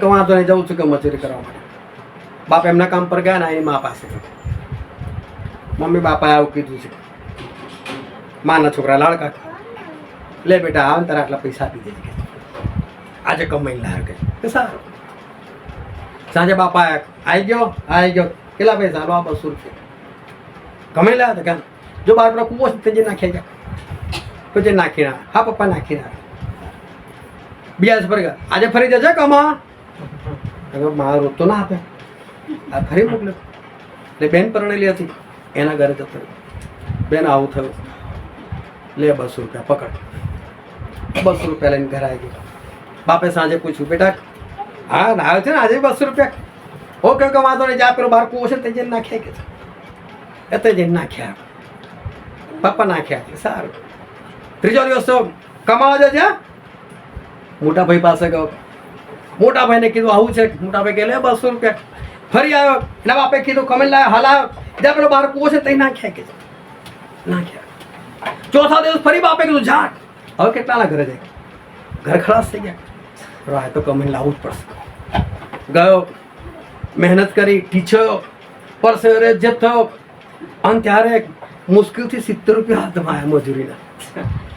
Speaker 1: વાંધો નહીં, જવું છું કે મજૂરી કરવા માટે. બાપ એમના કામ પર ગયા ને એની મા પાસે મમ્મી બાપાએ આવું કીધું છે. માના છોકરા લાડકા, લે બેટા આવે ને તારે આટલા પૈસા આપી દેજે, આજે કમાઈને લાવ્યો કે સારું. સાંજે બાપા આવી ગયો, કેટલા પૈસા? હાલો આ 200 રૂપિયા. કમાઈ લાવ્યા હતા કેમ? જો બાર પેલા કૂવો તે જે નાખી ગયા, તો જે નાખી ના, હા પપ્પા નાખી ના. બીજા ફરી ગયા, આજે ફરી જશે કમા? મારો રોજ તો ના આપે, આ ફરી મોકલે. એટલે બેન પરણેલી હતી, એના ઘરે જતો રહ્યો. બેન આવું થયું, લે 200 રૂપિયા પકડ. 200 રૂપિયા લઈને ઘરે આવી ગયો. બાપે સાંજે પૂછ્યું, બેટા હા આવ્યો છે ને આજે 200 રૂપિયા? ઓકે ઓકે વાંધો નહીં, જા પેલો બાર કૂવો છે તે જઈને નાખ્યા કે એ તે જઈને નાખ્યા. પપ્પા નાખ્યા કે સારું. ત્રીજો દિવસ તો કમાવા જજે. મોટા ભાઈ પાસે ગયો, મોટા ભાઈને કીધું આવું છે. મોટા ભાઈ કે લે 200 રૂપિયા. ફરી આવ્યો, એના બાપે કીધું કમેલ લાવ્યો, હાલ આવ્યો, જ્યાં પેલો બાર કૂવો છે તે નાખ્યા કે નાખ્યા. ચોથા દિવસ ફરી બાપે કીધું જા. હવે કેટલાના ઘરે જાય? ઘર ખલાસ થઈ ગયા. આ તો કમેલ લાવવું જ પડશે. ગયો, મહેનત કરી, ટીચર પરસેરે જે થયો, અને ત્યારે મુશ્કેલથી 70 રૂપિયા હાથમાં આવ્યા મજૂરીના.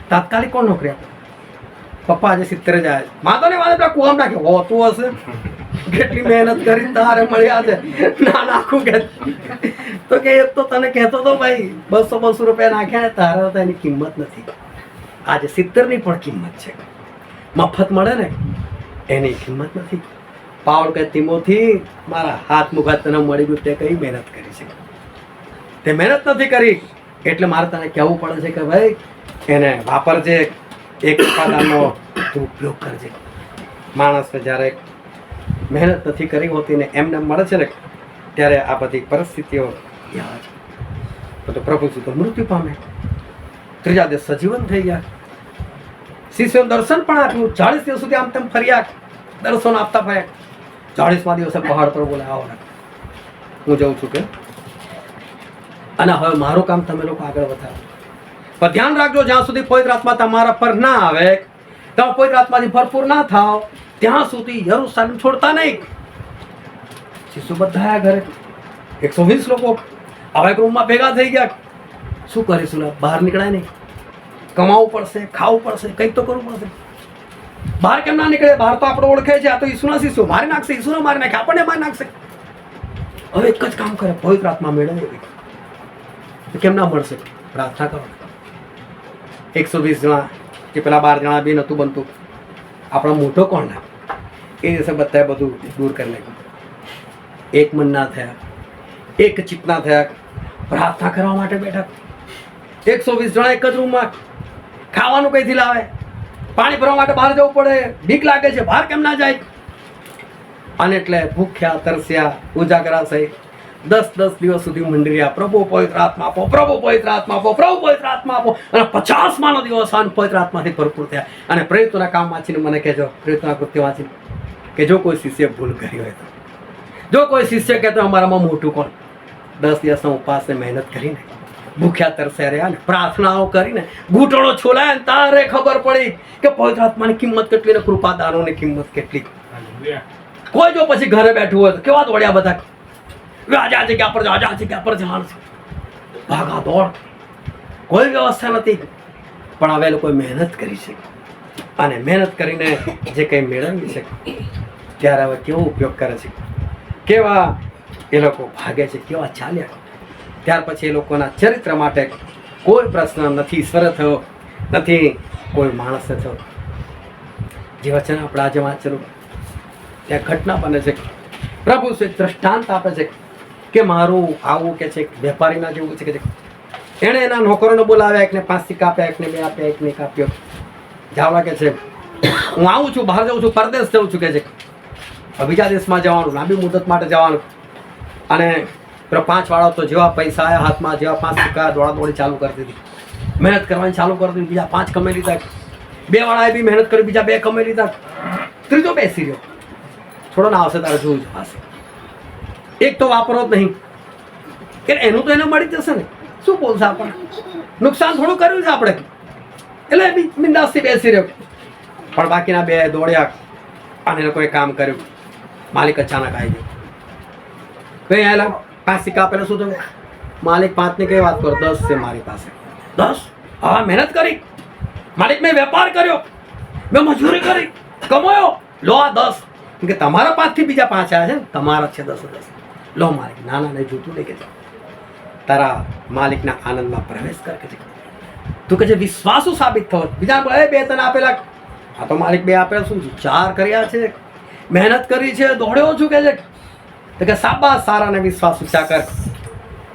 Speaker 1: તાત્કાલિક કોણ નોકરી આપે? પપ્પા આજે 70 જ આવ્યા. માતો ને વાંધો કુવામ નાખે હોતું હશે, કેટલી મહેનત કરી તારે મળ્યા છે. ના નાખું કે તો કે તો તને કહેતો તો ભાઈ 200 રૂપિયા નાખ્યા ને તારે તો એની કિંમત નથી. આજે 70ની પણ કિંમત છે. મફત મળે ને એની કિંમત નથી. પાવડ કે તીમોથી મારા હાથ મુખાત તને મળી ગયું, તે કઈ મહેનત કરી છે? તે મહેનત નથી કરી, એટલે મારે તને કહેવું પડે છે કે ભાઈ એને વાપરજે, એક ઉપાદાનનો તું ઉપયોગ કરજે. માણસને જ્યારે મહેનત નથી કરી હોતી ને એમને મળે છે ને, ત્યારે આ બધી પરિસ્થિતિઓ આવે છે. તો પ્રભુજી તો મૃત્યુ પામે, ત્રીજા દિવસ સજીવન થઈ ગયા. શિષ્યોનું દર્શન પણ આપ્યું. 40 દિવસ સુધી આમ તેમ ફર્યા, દર્શન આપતા ફર્યા. 40મા દિવસે પહાડ પર બોલે આવો, હું જઉં છું કે અને હવે મારું કામ તમે લોકો આગળ વધારો. પણ ધ્યાન રાખજો, જ્યાં સુધી પવિત્ર આત્મા તમારા પર ના આવે, તમે પવિત્ર આત્માથી ભરપૂર ના થાવ, ત્યાં સુધી યરુશલેમ છોડતા નહીં. શિષ્યો બધા ઘરે 120 લોકો હવે એક રૂમમાં ભેગા થઈ ગયા. શું કરીશું? બહાર નીકળાય નહીં, કમાવું પડશે, ખાવું પડશે, કંઈક તો કરવું પડશે. બહાર કેમ ના નીકળે? બહાર તો આપણે ઓળખે છે, આ તો ઈસુના શિષ્યો મારી નાખશે, ઈસુને મારી નાખે, આપણને મારી નાખશે. હવે એક જ કામ કરે, પવિત્ર આત્મા મેળવે. કેમ ના મળશે? પ્રાર્થના કરો. 120 જણા કે પેલા 12 જણા બી નહોતું બનતું. આપણો મોટો કોણ ના એ દિવસે બધાએ બધું દૂર કરી નાખ્યું. એક મન ના થયા, એક ચિત્ત ના થયા, પ્રાર્થના કરવા માટે બેઠા. 120 જણા એક જ રૂમમાં. ખાવાનું કઈથી લાવે? પાણી ભરવા માટે બહાર જવું પડે, બીક લાગે છે, બહાર કેમ ના જાય? અને એટલે ભૂખ્યા તરસ્યા ઉજાગરા થઈ 10 દિવસ સુધી મંડળ્યા, પ્રભુ પવિત્ર આત્મા આપો, પ્રભુ પવિત્ર આત્મા આપો, પ્રભુ પવિત્ર આત્મા આપો. અને 50માનો દિવસ પવિત્ર આત્માથી ભરપૂર થયા. અને પ્રેરિતોના કામ વાંચીને મને કહેજો, પ્રેરિતોના કૃત્ય વાંચીને કે જો કોઈ શિષ્ય ભૂલ કરી હોય તો, જો કોઈ શિષ્ય કહેતો અમારામાં મોટું કોણ? 10 દિવસના ઉપવાસને મહેનત કરીને, ભૂખ્યા તરસ્યા રહ્યા ને, પ્રાર્થનાઓ કરીને, ઘૂંટણો છોલાય ને તારે ખબર પડી કે પવિત્ર આત્માની કિંમત કેટલી ને કૃપાદાનોની કિંમત કેટલી. કોઈ જો પછી ઘરે બેઠું હોય તો કેવા દોડ્યા બધા, આજે આ જગ્યા પર જાઓ, આ જગ્યા પર જવાનું છે, ભાગા દોડ, કોઈ વ્યવસ્થા નથી. પણ હવે લોકોએ મહેનત કરી છે, અને મહેનત કરીને જે કંઈ મેળવ્યું છે ત્યારે હવે કેવો ઉપયોગ કરે છે, કેવા એ લોકો ભાગે છે, કેવા ચાલ્યા. ત્યાર પછી એ લોકોના ચરિત્ર માટે કોઈ પ્રશ્ન નથી ઈશ્વરે થયો, નથી કોઈ માણસે થયો. જે વચન આપણે આજે વાંચેલું ત્યાં ઘટના બને છે. પ્રભુ શ્રી દ્રષ્ટાંત આપે છે કે મારું આવું કે છે વેપારીના જેવું છે કે એણે એના નોકરોને બોલાવ્યા, એકને 5 સિક્કા આપ્યા, એકને 2 આપ્યા, એકને 1 આપ્યો. જાવડા કે છે હું આવું છું, બહાર જાઉં છું, પરદેશ જાઉં છું કે છે, બીજા દેશમાં જવાનું, લાંબી મુદત માટે જવાનું. અને પેલો 5 વાળો તો જેવા પૈસા આવ્યા હાથમાં, જેવા 5 સિક્કા દોડાદોડી ચાલુ કરી દીધી, મહેનત કરવાની ચાલુ કરી દીધી. બીજા 5 કમાઈ લીધા. 2 વાળાએ બી મહેનત કરી, બીજા 2 કમાઈ લીધા. ત્રીજો બેસી રહ્યો, થોડો ના આવશે તારે જોવું પાસે. એક તો વાપરો જ નહીં કે એનું તો એને મળી જશે ને, શું બોલશે આપણને? નુકસાન થોડું કર્યું છે આપણે, એટલે બિંદાસથી બેસી રહ્યો. પણ બાકીના 2 દોડ્યા અને એ લોકોએ કામ કર્યું. માલિક અચાનક આવી ગયો, કઈ આવેલા 5 સિક્કા આપેલા, શું થયું? માલિક 5 ની કઈ વાત કરો? 10 છે મારી પાસે. 10? હા, મહેનત કરી માલિક, મેં વેપાર કર્યો, મેં મજૂરી કરી, કમાયો, લો આ 10. કે તમારા 5 થી બીજા 5 આવ્યા છે ને, તમારા છે 10. લો માલિક, નાના નહીં જોતું નહીં કે તારા માલિકના આનંદમાં પ્રવેશ કર કે તું કે વિશ્વાસુ સાબિત થયો. બીજા બોલે 2 તને આપેલા. હા તો માલિક 2 આપેલા શું છે? 4 કર્યા છે, મહેનત કરી છે, દોડ્યો છું કે છે. તો કે શાબાશ, સારા ને વિશ્વાસુ ચાકર,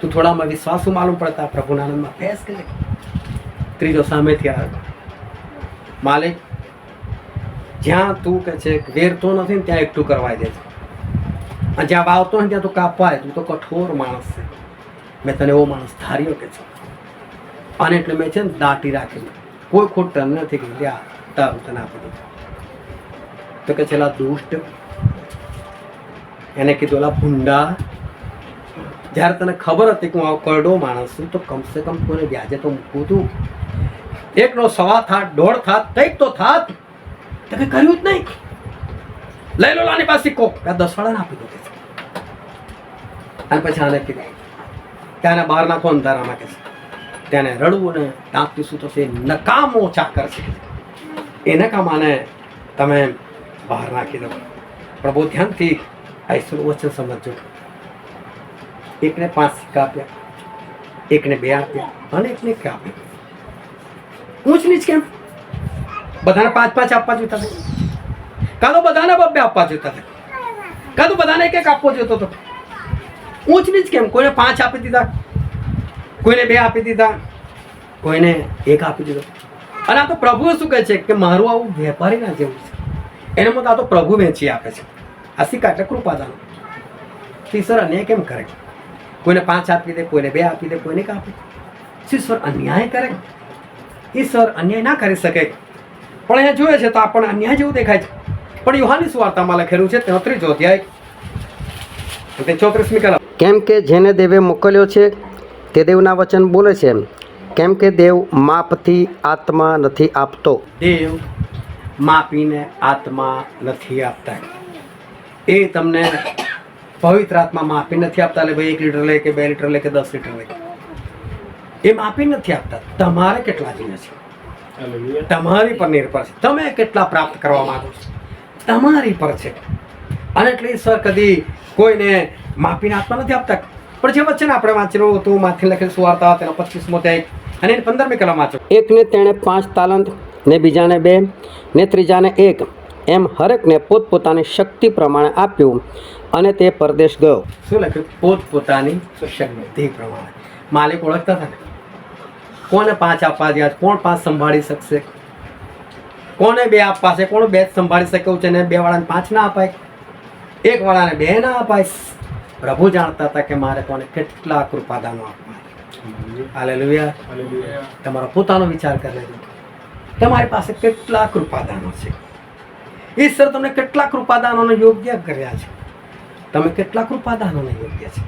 Speaker 1: તું થોડામાં વિશ્વાસુ માલુમ પડતા પ્રભુના આનંદમાં પ્રવેશ કરે. ત્રીજો સામેથી આવ્યો. માલિક, જ્યાં તું કે છે વેરતો નથી ને ત્યાં એકઠું કરવાઈ દે છે, અને જ્યાં વાવતો નથી ત્યાં તું કાપવાય. તું તો કઠોર માણસ છે, મેં તને એવો માણસ ધાર્યો કે છે. અને એટલે મેં છે ને દાટી રાખી, કોઈ ખોટ તને નથી કે ત્યાં તારું તને આપી દીધું. તો કે છેલ્લા દુષ્ટ એને કીધું, ઓલા ભૂંડા, જ્યારે તને ખબર હતી કે હું આવો કરડો માણસ છું તો કમસે કમ કોઈને વ્યાજે તો મૂકવું તું. 1નો 1.25 થાત, 1.5 થાત, કંઈક તો થાત. તો કંઈ કર્યું જ નહીં. લઈ લો આની પાસે સિક્કો, 10 વાળાને આપી દો. અને પછી આને કીધું ત્યાં બહાર નાખો અંધારામાં કે છે. તેને રડવું ને દાંતથી શું થશે? નકામો ચાકર છે, એ નકામ આને તમે બહાર નાખી દો. પણ બહુ ધ્યાનથી આ ઈશ્વરનું વચન સમજજો. 1ને 5 સિક્કા આપ્યા, 1ને 2 આપ્યા, અને 1ને 1 આપ્યા. ઊંચ નીચ કેમ? બધાને 5-5 આપવા જોઈતા હતા, કાં તો બધાને 2-2 આપવા જોઈતા હતા, કાં તો બધાને 1-1 આપવો જોઈતો હતો. ઊંચ નીચ કેમ? કોઈને 5 આપી દીધા, કોઈને 2 આપી દીધા, કોઈને 1 આપી દીધો. અને આ તો પ્રભુ શું કહે છે કે મારું આવું વેપારી ના જેવું છે. એને મત આ તો પ્રભુ વેચી આપે છે. આ સિક્કા એટલે કૃપાદાન. ઈશ્વર અન્યાય કેમ કરે? કોઈને 5 આપી દે, કોઈને 2 આપી દે, કોઈને 1 આપી દે. ઈશ્વર અન્યાય કરે? ઈશ્વર અન્યાય ના કરી શકે. પણ અહીંયા જોઈએ છે તો આપણને અન્યાય જેવું દેખાય છે. પણ યોહાનની સુવાર્તામાં લખેલું છે 33 અધ્યાય 34મી કલમ. કેમ કે જેને દેવે મોકલ્યો છે તે દેવના વચન બોલે છે. કેમ કે દેવ માપથી આત્મા નથી આપતો. દેવ માપીને આત્મા નથી આપતા. એ તમને પવિત્ર આત્મા માપી નથી આપતા. એટલે ભાઈ 1 લીટર લે કે 2 લીટર લે કે 10 લીટર લે, એ માપી નથી આપતા. તમારે કેટલા જોઈએ છે તમારી પર નિર્ભર છે. તમે કેટલા પ્રાપ્ત કરવા માંગો છો તમારી પર છે. અને એટલે સર કદી કોઈને માપીને આત્મા નથી આપતા. પણ જે વચન આપણે વાંચેલું હતું માથી લખેલું સુવાર્તા તેનો 25મો અધ્યાય અને એની 15મી કલમ વાંચો. એકને તેણે 5 તાલંત, ને બીજાને 2, ને ત્રીજાને 1, એમ હરેકને પોતપોતાની શક્તિ પ્રમાણે આપ્યું, અને તે પરદેશ ગયો. શું લખ્યું? પોતપોતાની શક્તિ પ્રમાણે. માલિક ઓળખતા હતા ને કોને 5 આપવા ગયા, કોણ 5 સંભાળી શકશે, કોને 2 આપવા છે, કોણ 2 સંભાળી શકે છે. ને 2 વાળાને 5 ના અપાય, 1 વાળાને 2 ના અપાય. પ્રભુ જાણતા હતા કે મારે કોને કેટલા કૃપાદાનો આપવા. હાલેલુયા. તમારો પોતાનો વિચાર કરી લેજો. તમારી પાસે કેટલા કૃપાદાનો છે. ઈશ્વર તમને કેટલા કૃપાદાનોને યોગ્ય કર્યા છે. તમે કેટલા કૃપાદાનોને યોગ્ય છે.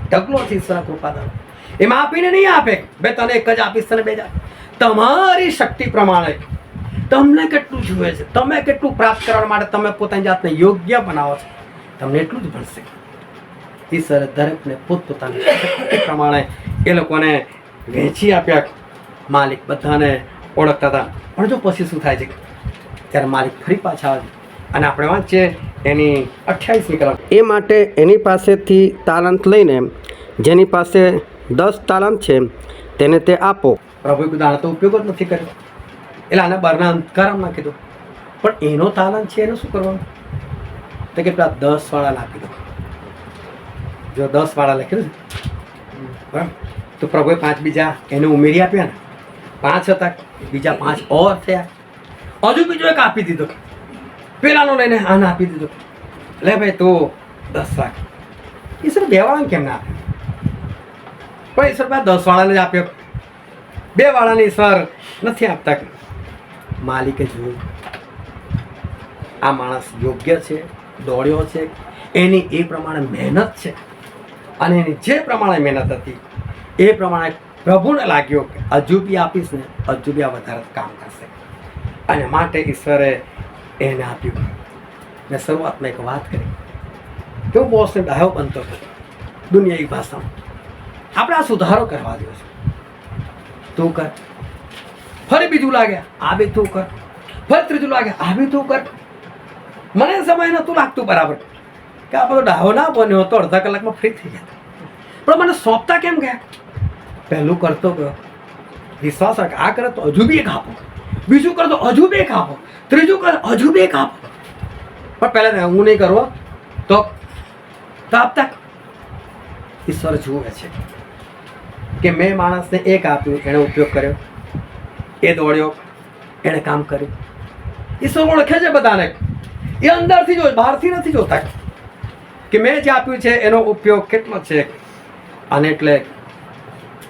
Speaker 1: ઢગલો છે ઈશ્વર કૃપાદાનો. એમાં આપીને નહીં આપે બે તને 1 જ આપીશ તને 2 જ. તમારી શક્તિ પ્રમાણે તમને કેટલું જોઈએ છે, તમે કેટલું પ્રાપ્ત કરવા માટે તમે પોતાની જાતને યોગ્ય બનાવો છો, તમને એટલું જ મળશે. ઈશ્વરે દરેકને પોતપોતાની શક્તિ પ્રમાણે એ લોકોને વહેંચી આપ્યા. માલિક બધાને ઓળખતા હતા. પણ જો પછી શું થાય છે ત્યારે માલિક ફરી પાછા આવે અને આપણે વાંચીએ એની 28મી કલમ. એ માટે એની પાસેથી તાલંત લઈને જેની પાસે 10 તાલંત છે તેને તે આપો. પ્રભુએ કીધું આનો તો ઉપયોગ જ નથી કર્યો, એટલે આને બહારના અંધકારમાં નાખી દો. પણ એનો તાલંત છે એનું શું કરવાનું? તો કે પેલા 10 વાળાને આપી દો. જો 10 વાળા લખેલું છે બરાબર, તો પ્રભુએ 5 બીજા એને ઉમેરી આપ્યા ને. 5 હતા, બીજા 5 ઓર થયા. હજુ બીજો 1 આપી દીધો, પેલાનો લઈને આને આપી દીધો. લે ભાઈ તું 10 રાખ. ઈશ્વર 2 વાળાને કેમ ના આપ્યું? પણ ઈશ્વર 10 વાળાને જ આપ્યો. 2 વાળાને ઈશ્વર નથી આપતા. માલિકે જોયું આ માણસ યોગ્ય છે, દોડ્યો છે, એની એ પ્રમાણે મહેનત છે, અને એની જે પ્રમાણે મહેનત હતી એ પ્રમાણે પ્રભુને લાગ્યો કે હજુ બી આપીશ ને હજુ બી આ વધારે કામ કરશે, અને માટે ઈશ્વરે એને આપ્યું. મેં શરૂઆતમાં એક વાત કરી કે હું બોસને ડાયો બનતો હતો દુનિયાની ભાષામાં. આપણે આ સુધારો કરવા દો છે. તું કર, ફરી બીજું લાગે આ બી તું કર, ફરી ત્રીજું લાગે આ બી તું કર. મને સમય નહોતું લાગતું બરાબર કે આ બધો ડાહો ના બન્યો તો અડધા કલાકમાં ફ્રી થઈ ગયા. પણ મને સોંપતા કેમ ગયા? પહેલું કરતો ગયો, વિશ્વાસ રાખ, આ કરે તો હજુ બી એક આપો, બીજું કરે તો હજુ બે એક આપો, ત્રીજું કરે હજુ બે એક આપો. પણ પહેલા હું નહીં કરવો તો આપતા ઈશ્વર જુએ છે કે મેં માણસને એક આપ્યું, એણે ઉપયોગ કર્યો, એ દોડ્યો, એણે કામ કર્યું. ઈશ્વર ઓળખે છે બધાને, એ અંદરથી જોઈ, બહારથી નથી જોતા કે મેં જે આપ્યું છે એનો ઉપયોગ કેટલો છે. અને એટલે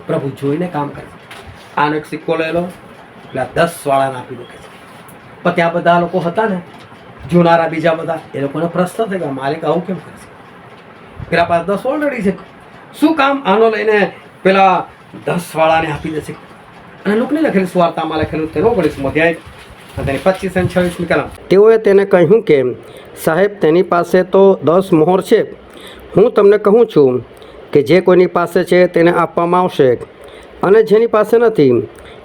Speaker 1: પ્રભુ જોઈને કામ કરે. આનો એક સિક્કો લઈ લો એટલે 10 વાળાને આપી દો કે છે. પણ ત્યાં બધા લોકો હતા ને જોનારા, બીજા બધા, એ લોકોને પ્રશ્ન થઈ ગયા, માલિક આવું કેમ કરે છે? પેલા પાસે 10 ઓલરેડી છે, શું કામ આનો લઈને પેલા 10 વાળાને આપી દેશે? અને લોકોને લખેલું સુવાર્તામાં લખેલું તેનો 19મો અધ્યાય અને તેની 25 અને 26મી કલમ. તેઓએ તેને કહ્યું કે સાહેબ, તેની પાસે તો 10 મોહર છે. હું તમને કહું છું કે જે કોઈની પાસે છે તેને આપવામાં આવશે, અને જેની પાસે નથી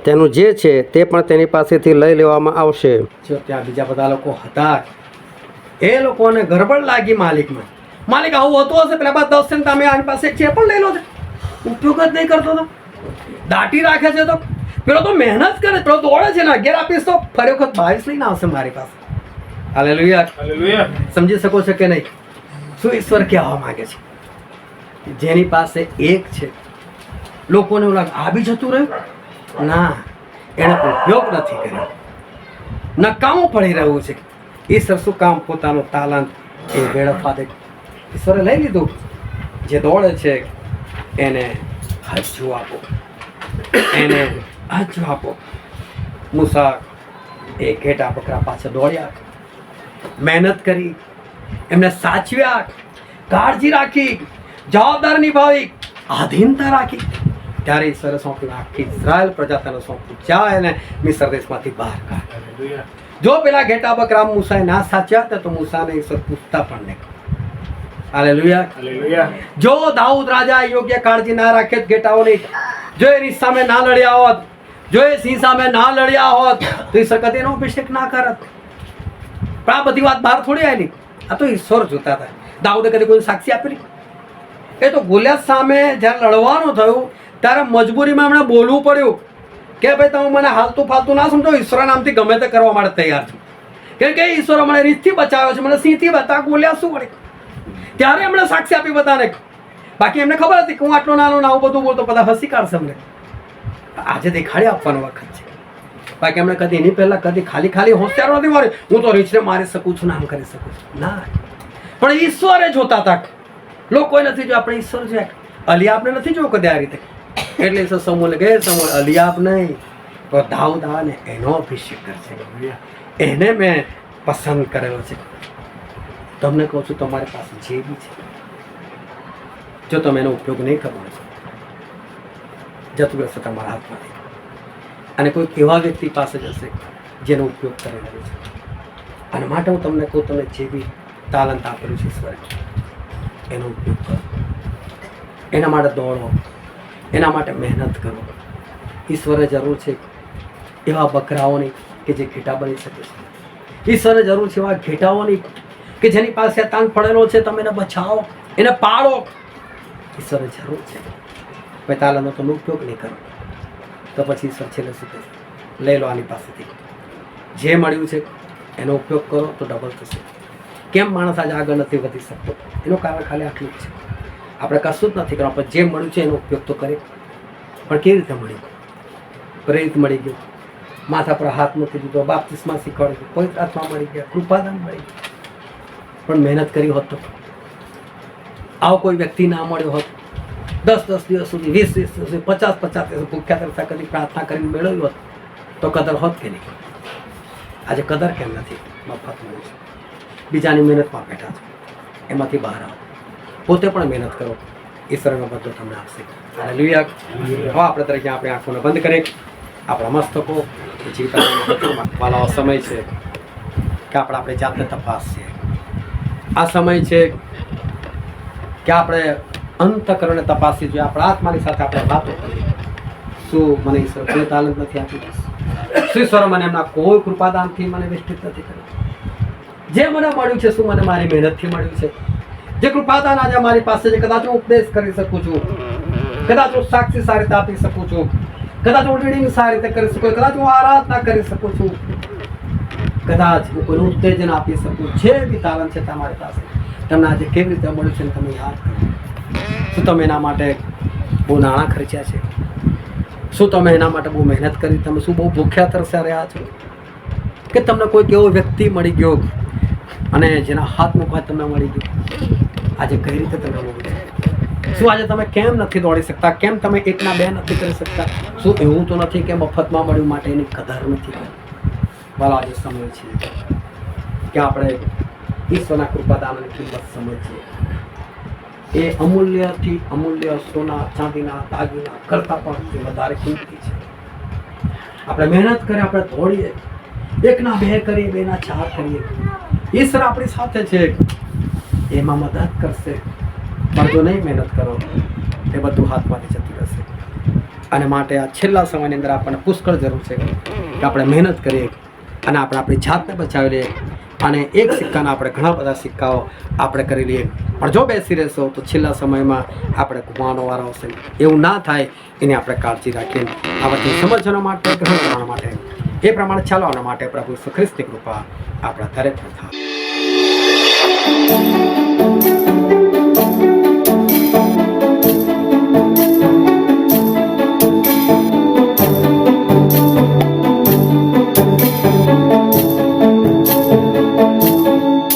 Speaker 1: તેનું જે છે તે પણ તેની પાસેથી લઈ લેવામાં આવશે. જો ત્યાં બીજા બધા લોકો હતા, એ લોકોને ગરબડ લાગી માલિકમાં. માલિક આવું હોતું હશે, પેલા બાદ 10 છે ને તમે આની પાસે છે પણ લઈ લો છે. ઉપયોગ જ નહીં કરતો તો, દાટી રાખે છે. તો પેલો તો મહેનત કરે, પેલો દોડે છે ને 11 આપીશ તો ફરી વખત 22 લઈને આવશે મારી પાસે. Hallelujah,
Speaker 2: hallelujah.
Speaker 1: સમજી શકો છો કે નહીં? શું ઈશ્વર કહેવા માંગે છે? જેની પાસે એક છે, લોકોને એવું લાગે આ બી જતું રહ્યું, ના, એણે ઉપયોગ નથી કર્યો, નકામું પડી રહ્યું છે. ઈશ્વર શું કામ પોતાનું તાલંત એ વેડફવા દે? ઈશ્વરે લઈ લીધું. જે દોડે છે એને હજુ આપો, એને હજુ આપો. મૂસા એ ઘેટા બકરા પાછળ દોડ્યા, મહેનત કરી, એમને સાચવ્યા, કાળજી રાખી, જવાબદારી નિભાવી, આધીનતા રાખી. ત્યારે ઈશ્વરે સોંપ્યું, આખી ઇઝરાયલ પ્રજા તેને સોંપ્યું, જાય અને મિસ્ર દેશમાંથી બહાર કાઢ.
Speaker 2: હાલેલુયા.
Speaker 1: જો પેલા ઘેટા બકરા મૂસાએ ના સાચ્યા હતા તો મૂસાને ઈશ્વર પૂછતા પણ નહીં. હાલેલુયા.
Speaker 2: હાલેલુયા.
Speaker 1: જો દાઉદ રાજા યોગ્ય કાળજી ના રાખે ઘેટાઓની, જો એની સામે ના લડ્યા હોત, જો એ સિંહ સામે ના લડ્યા હોત તો ઈશ્વર કદી એનો અભિષેક ના કરત. પણ આ બધી વાત બહાર થોડી આવી. આ તો ઈશ્વર જોતા હતા. દાઉદે કદી કોઈ સાક્ષી આપેલી? એ તો ગોલિયાત સામે જ્યારે લડવાનું થયું ત્યારે મજબૂરીમાં એમણે બોલવું પડ્યું કે ભાઈ તમે મને હાલતું ફાલતું ના સમજો, ઈશ્વર નામથી ગમે તે કરવા માટે તૈયાર છું. કેમ કે ઈશ્વર મને રીતથી બચાવ્યો છે, મને સિંહથી બતા, ગોલિયાત શું પડે? ત્યારે એમણે સાક્ષી આપી બધાને. બાકી એમને ખબર હતી કે હું આટલો નાનો ને આવું બધું બોલતો બધા હસી કાઢશે અમને. આજે દેખાડી આપવાનો વખત છે. બાકી એમણે કદી એની પહેલા કદી ખાલી ખાલી હોશિયાર નથી મારી, હું તો રીછને મારી શકું છું ને આમ કરી શકું છું. ના, પણ ઈશ્વરે જોતા હતા. લોકોએ નથી જોયું, આપણે ઈશ્વર જોયા. અલિયાબને નથી જોયું કદી આ રીતે. એટલે ઈશ્વર સમૂહને કહે, સમૂહ અલિયાબ નહીં તો દાઉદ આવે ને એનો અભિષેક કરશે, એને મેં પસંદ કરેલો છે. તમને કહું છું, તમારી પાસે જે બી છે, જો તમે એનો ઉપયોગ નહીં કરવાનો છો, જતું રહેશે તમારા હાથમાંથી. અને કોઈ એવા વ્યક્તિ પાસે જશે જેનો ઉપયોગ કરી રહ્યો છે. અને માટે હું તમને કહું, તમે જે બી તાલંત આપેલું છે ઈશ્વરે, એનો ઉપયોગ કરો, એના માટે દોડો, એના માટે મહેનત કરો. ઈશ્વરે જરૂર છે એવા બકરાઓની કે જે ઘેટા બની શકે છે. ઈશ્વરે જરૂર છે એવા ઘેટાઓની કે જેની પાસે તાન પડેલો છે, તમે એને બચાવો, એને પાળો. ઈશ્વરે જરૂર છે. ભાઈ તાલંતનો તમે ઉપયોગ નહીં કરો તો પછી ઈશ્વર છેલ્લે શું કહે? લઈ લો આની પાસેથી. જે મળ્યું છે એનો ઉપયોગ કરો તો ડબલ થશે. કેમ માણસ આજે આગળ નથી વધી શકતો? એનું કારણ ખાલી આટલું જ છે. આપણે કશું જ નથી કરવા, પણ જે મળ્યું છે એનો ઉપયોગ તો કરીએ. પણ કેવી રીતે મળ્યું? પ્રેરિત મળી ગયું, માથા પર હાથ મૂકી દીધો, બાપ્તિસ્મા શીખવાડી, પવિત્ર આત્મા મળી ગયા, કૃપાદાન મળી ગયું. પણ મહેનત કરી હોત તો આવો કોઈ વ્યક્તિ ના મળ્યો હોત, 10 દિવસ સુધી, 20 દિવસ સુધી, 50 દિવસ ભૂખ્યા તરફા કદી પ્રાર્થના કરીને મેળવ્યું હોત તો કદર હોત કે નહીં? આજે કદર કેમ નથી? મફત મળે છે, બીજાની મહેનતમાં બેઠા છો. એમાંથી બહાર આવો, પોતે પણ મહેનત કરો, ઈશ્વરનો બદલો તમને આપશે. હાલેલુયા. હવે આપણે તરીકે આપણે આંખોને બંધ કરીએ, આપણા મસ્તકો જીવતા સમય છે કે આપણે જાતને તપાસીએ. આ સમય છે કે આપણે અંતઃકરણને તપાસી જોઈએ, આપણા આત્માની સાથે આપણે વાતો કરીએ. શું મને ઈશ્વર કોઈ તાલીમ નથી આપી? શું ઈશ્વરે મને એમના કોઈ કૃપાદાનથી મને વેષ્ટિત નથી કર્યું? જે મને મળ્યું છે શું મને મારી મહેનતથી મળ્યું છે? જે કૃપાદાન આજે મારી પાસે છે, કદાચ હું ઉપદેશ કરી શકું છું, કદાચ હું સાક્ષી સારી રીતે આપી શકું છું, કદાચ હું રીડિંગ સારી રીતે કરી શકું, કદાચ હું આરાધના કરી શકું છું, કદાચ હું કોઈ ઉત્તેજન આપી શકું. જે બી તારણ છે તમારી પાસે, તમને આજે કેવી રીતે મળ્યું છે તમે યાદ કરો. શું તમે એના માટે બહુ નાણાં ખર્ચ્યા છે? શું તમે એના માટે બહુ મહેનત કરી? તમે શું બહુ ભૂખ્યા તરસ્યા રહ્યા છો? કે તમને કોઈક એવો વ્યક્તિ મળી ગયો અને જેના હાથ મુખવા તમને મળી ગયું? આજે કઈ રીતે તમને મળ્યું? શું આજે તમે કેમ નથી દોડી શકતા? કેમ તમે એકના બે નથી કરી શકતા? શું એવું તો નથી કે મફતમાં મળ્યું માટે એની કદર નથી કરી? વાલા, આજે સમય છે કે આપણે ઈશ્વરના કૃપાદાનની કિંમત સમજીએ. એ અમૂલ્યથી અમૂલ્ય સોના ચાંદીના દાગીના કરતાં પણ વધારે કિંમતી છે. આપણે મહેનત કરીએ, આપણે દોડીએ, એકના બે કરીએ, બેના ચાર કરીએ, ઈશ્વર આપણી સાથે છે, એમાં મદદ કરશે. પણ જો નહીં મહેનત કરો એ બધું હાથમાંથી જતું રહેશે. અને માટે આ છેલ્લા સમયની અંદર આપણને પુષ્કળ જરૂર છે કે આપણે મહેનત કરીએ અને આપણે આપણી જાતને બચાવી લઈએ. અને એક સિક્કાના આપણે ઘણા બધા સિક્કાઓ આપણે કરી લઈએ. પણ જો બેસી રહેશો તો છેલ્લા સમયમાં આપણે ગુમાવવાનો વારો આવશે. એવું ના થાય એની આપણે કાળજી રાખીએ. આ બધું સમજવા માટે, ગ્રહણ કરવા માટે, એ પ્રમાણે ચાલવાના માટે પ્રભુ ઈસુ ખ્રિસ્તની કૃપા આપણા દરેક પર થાય.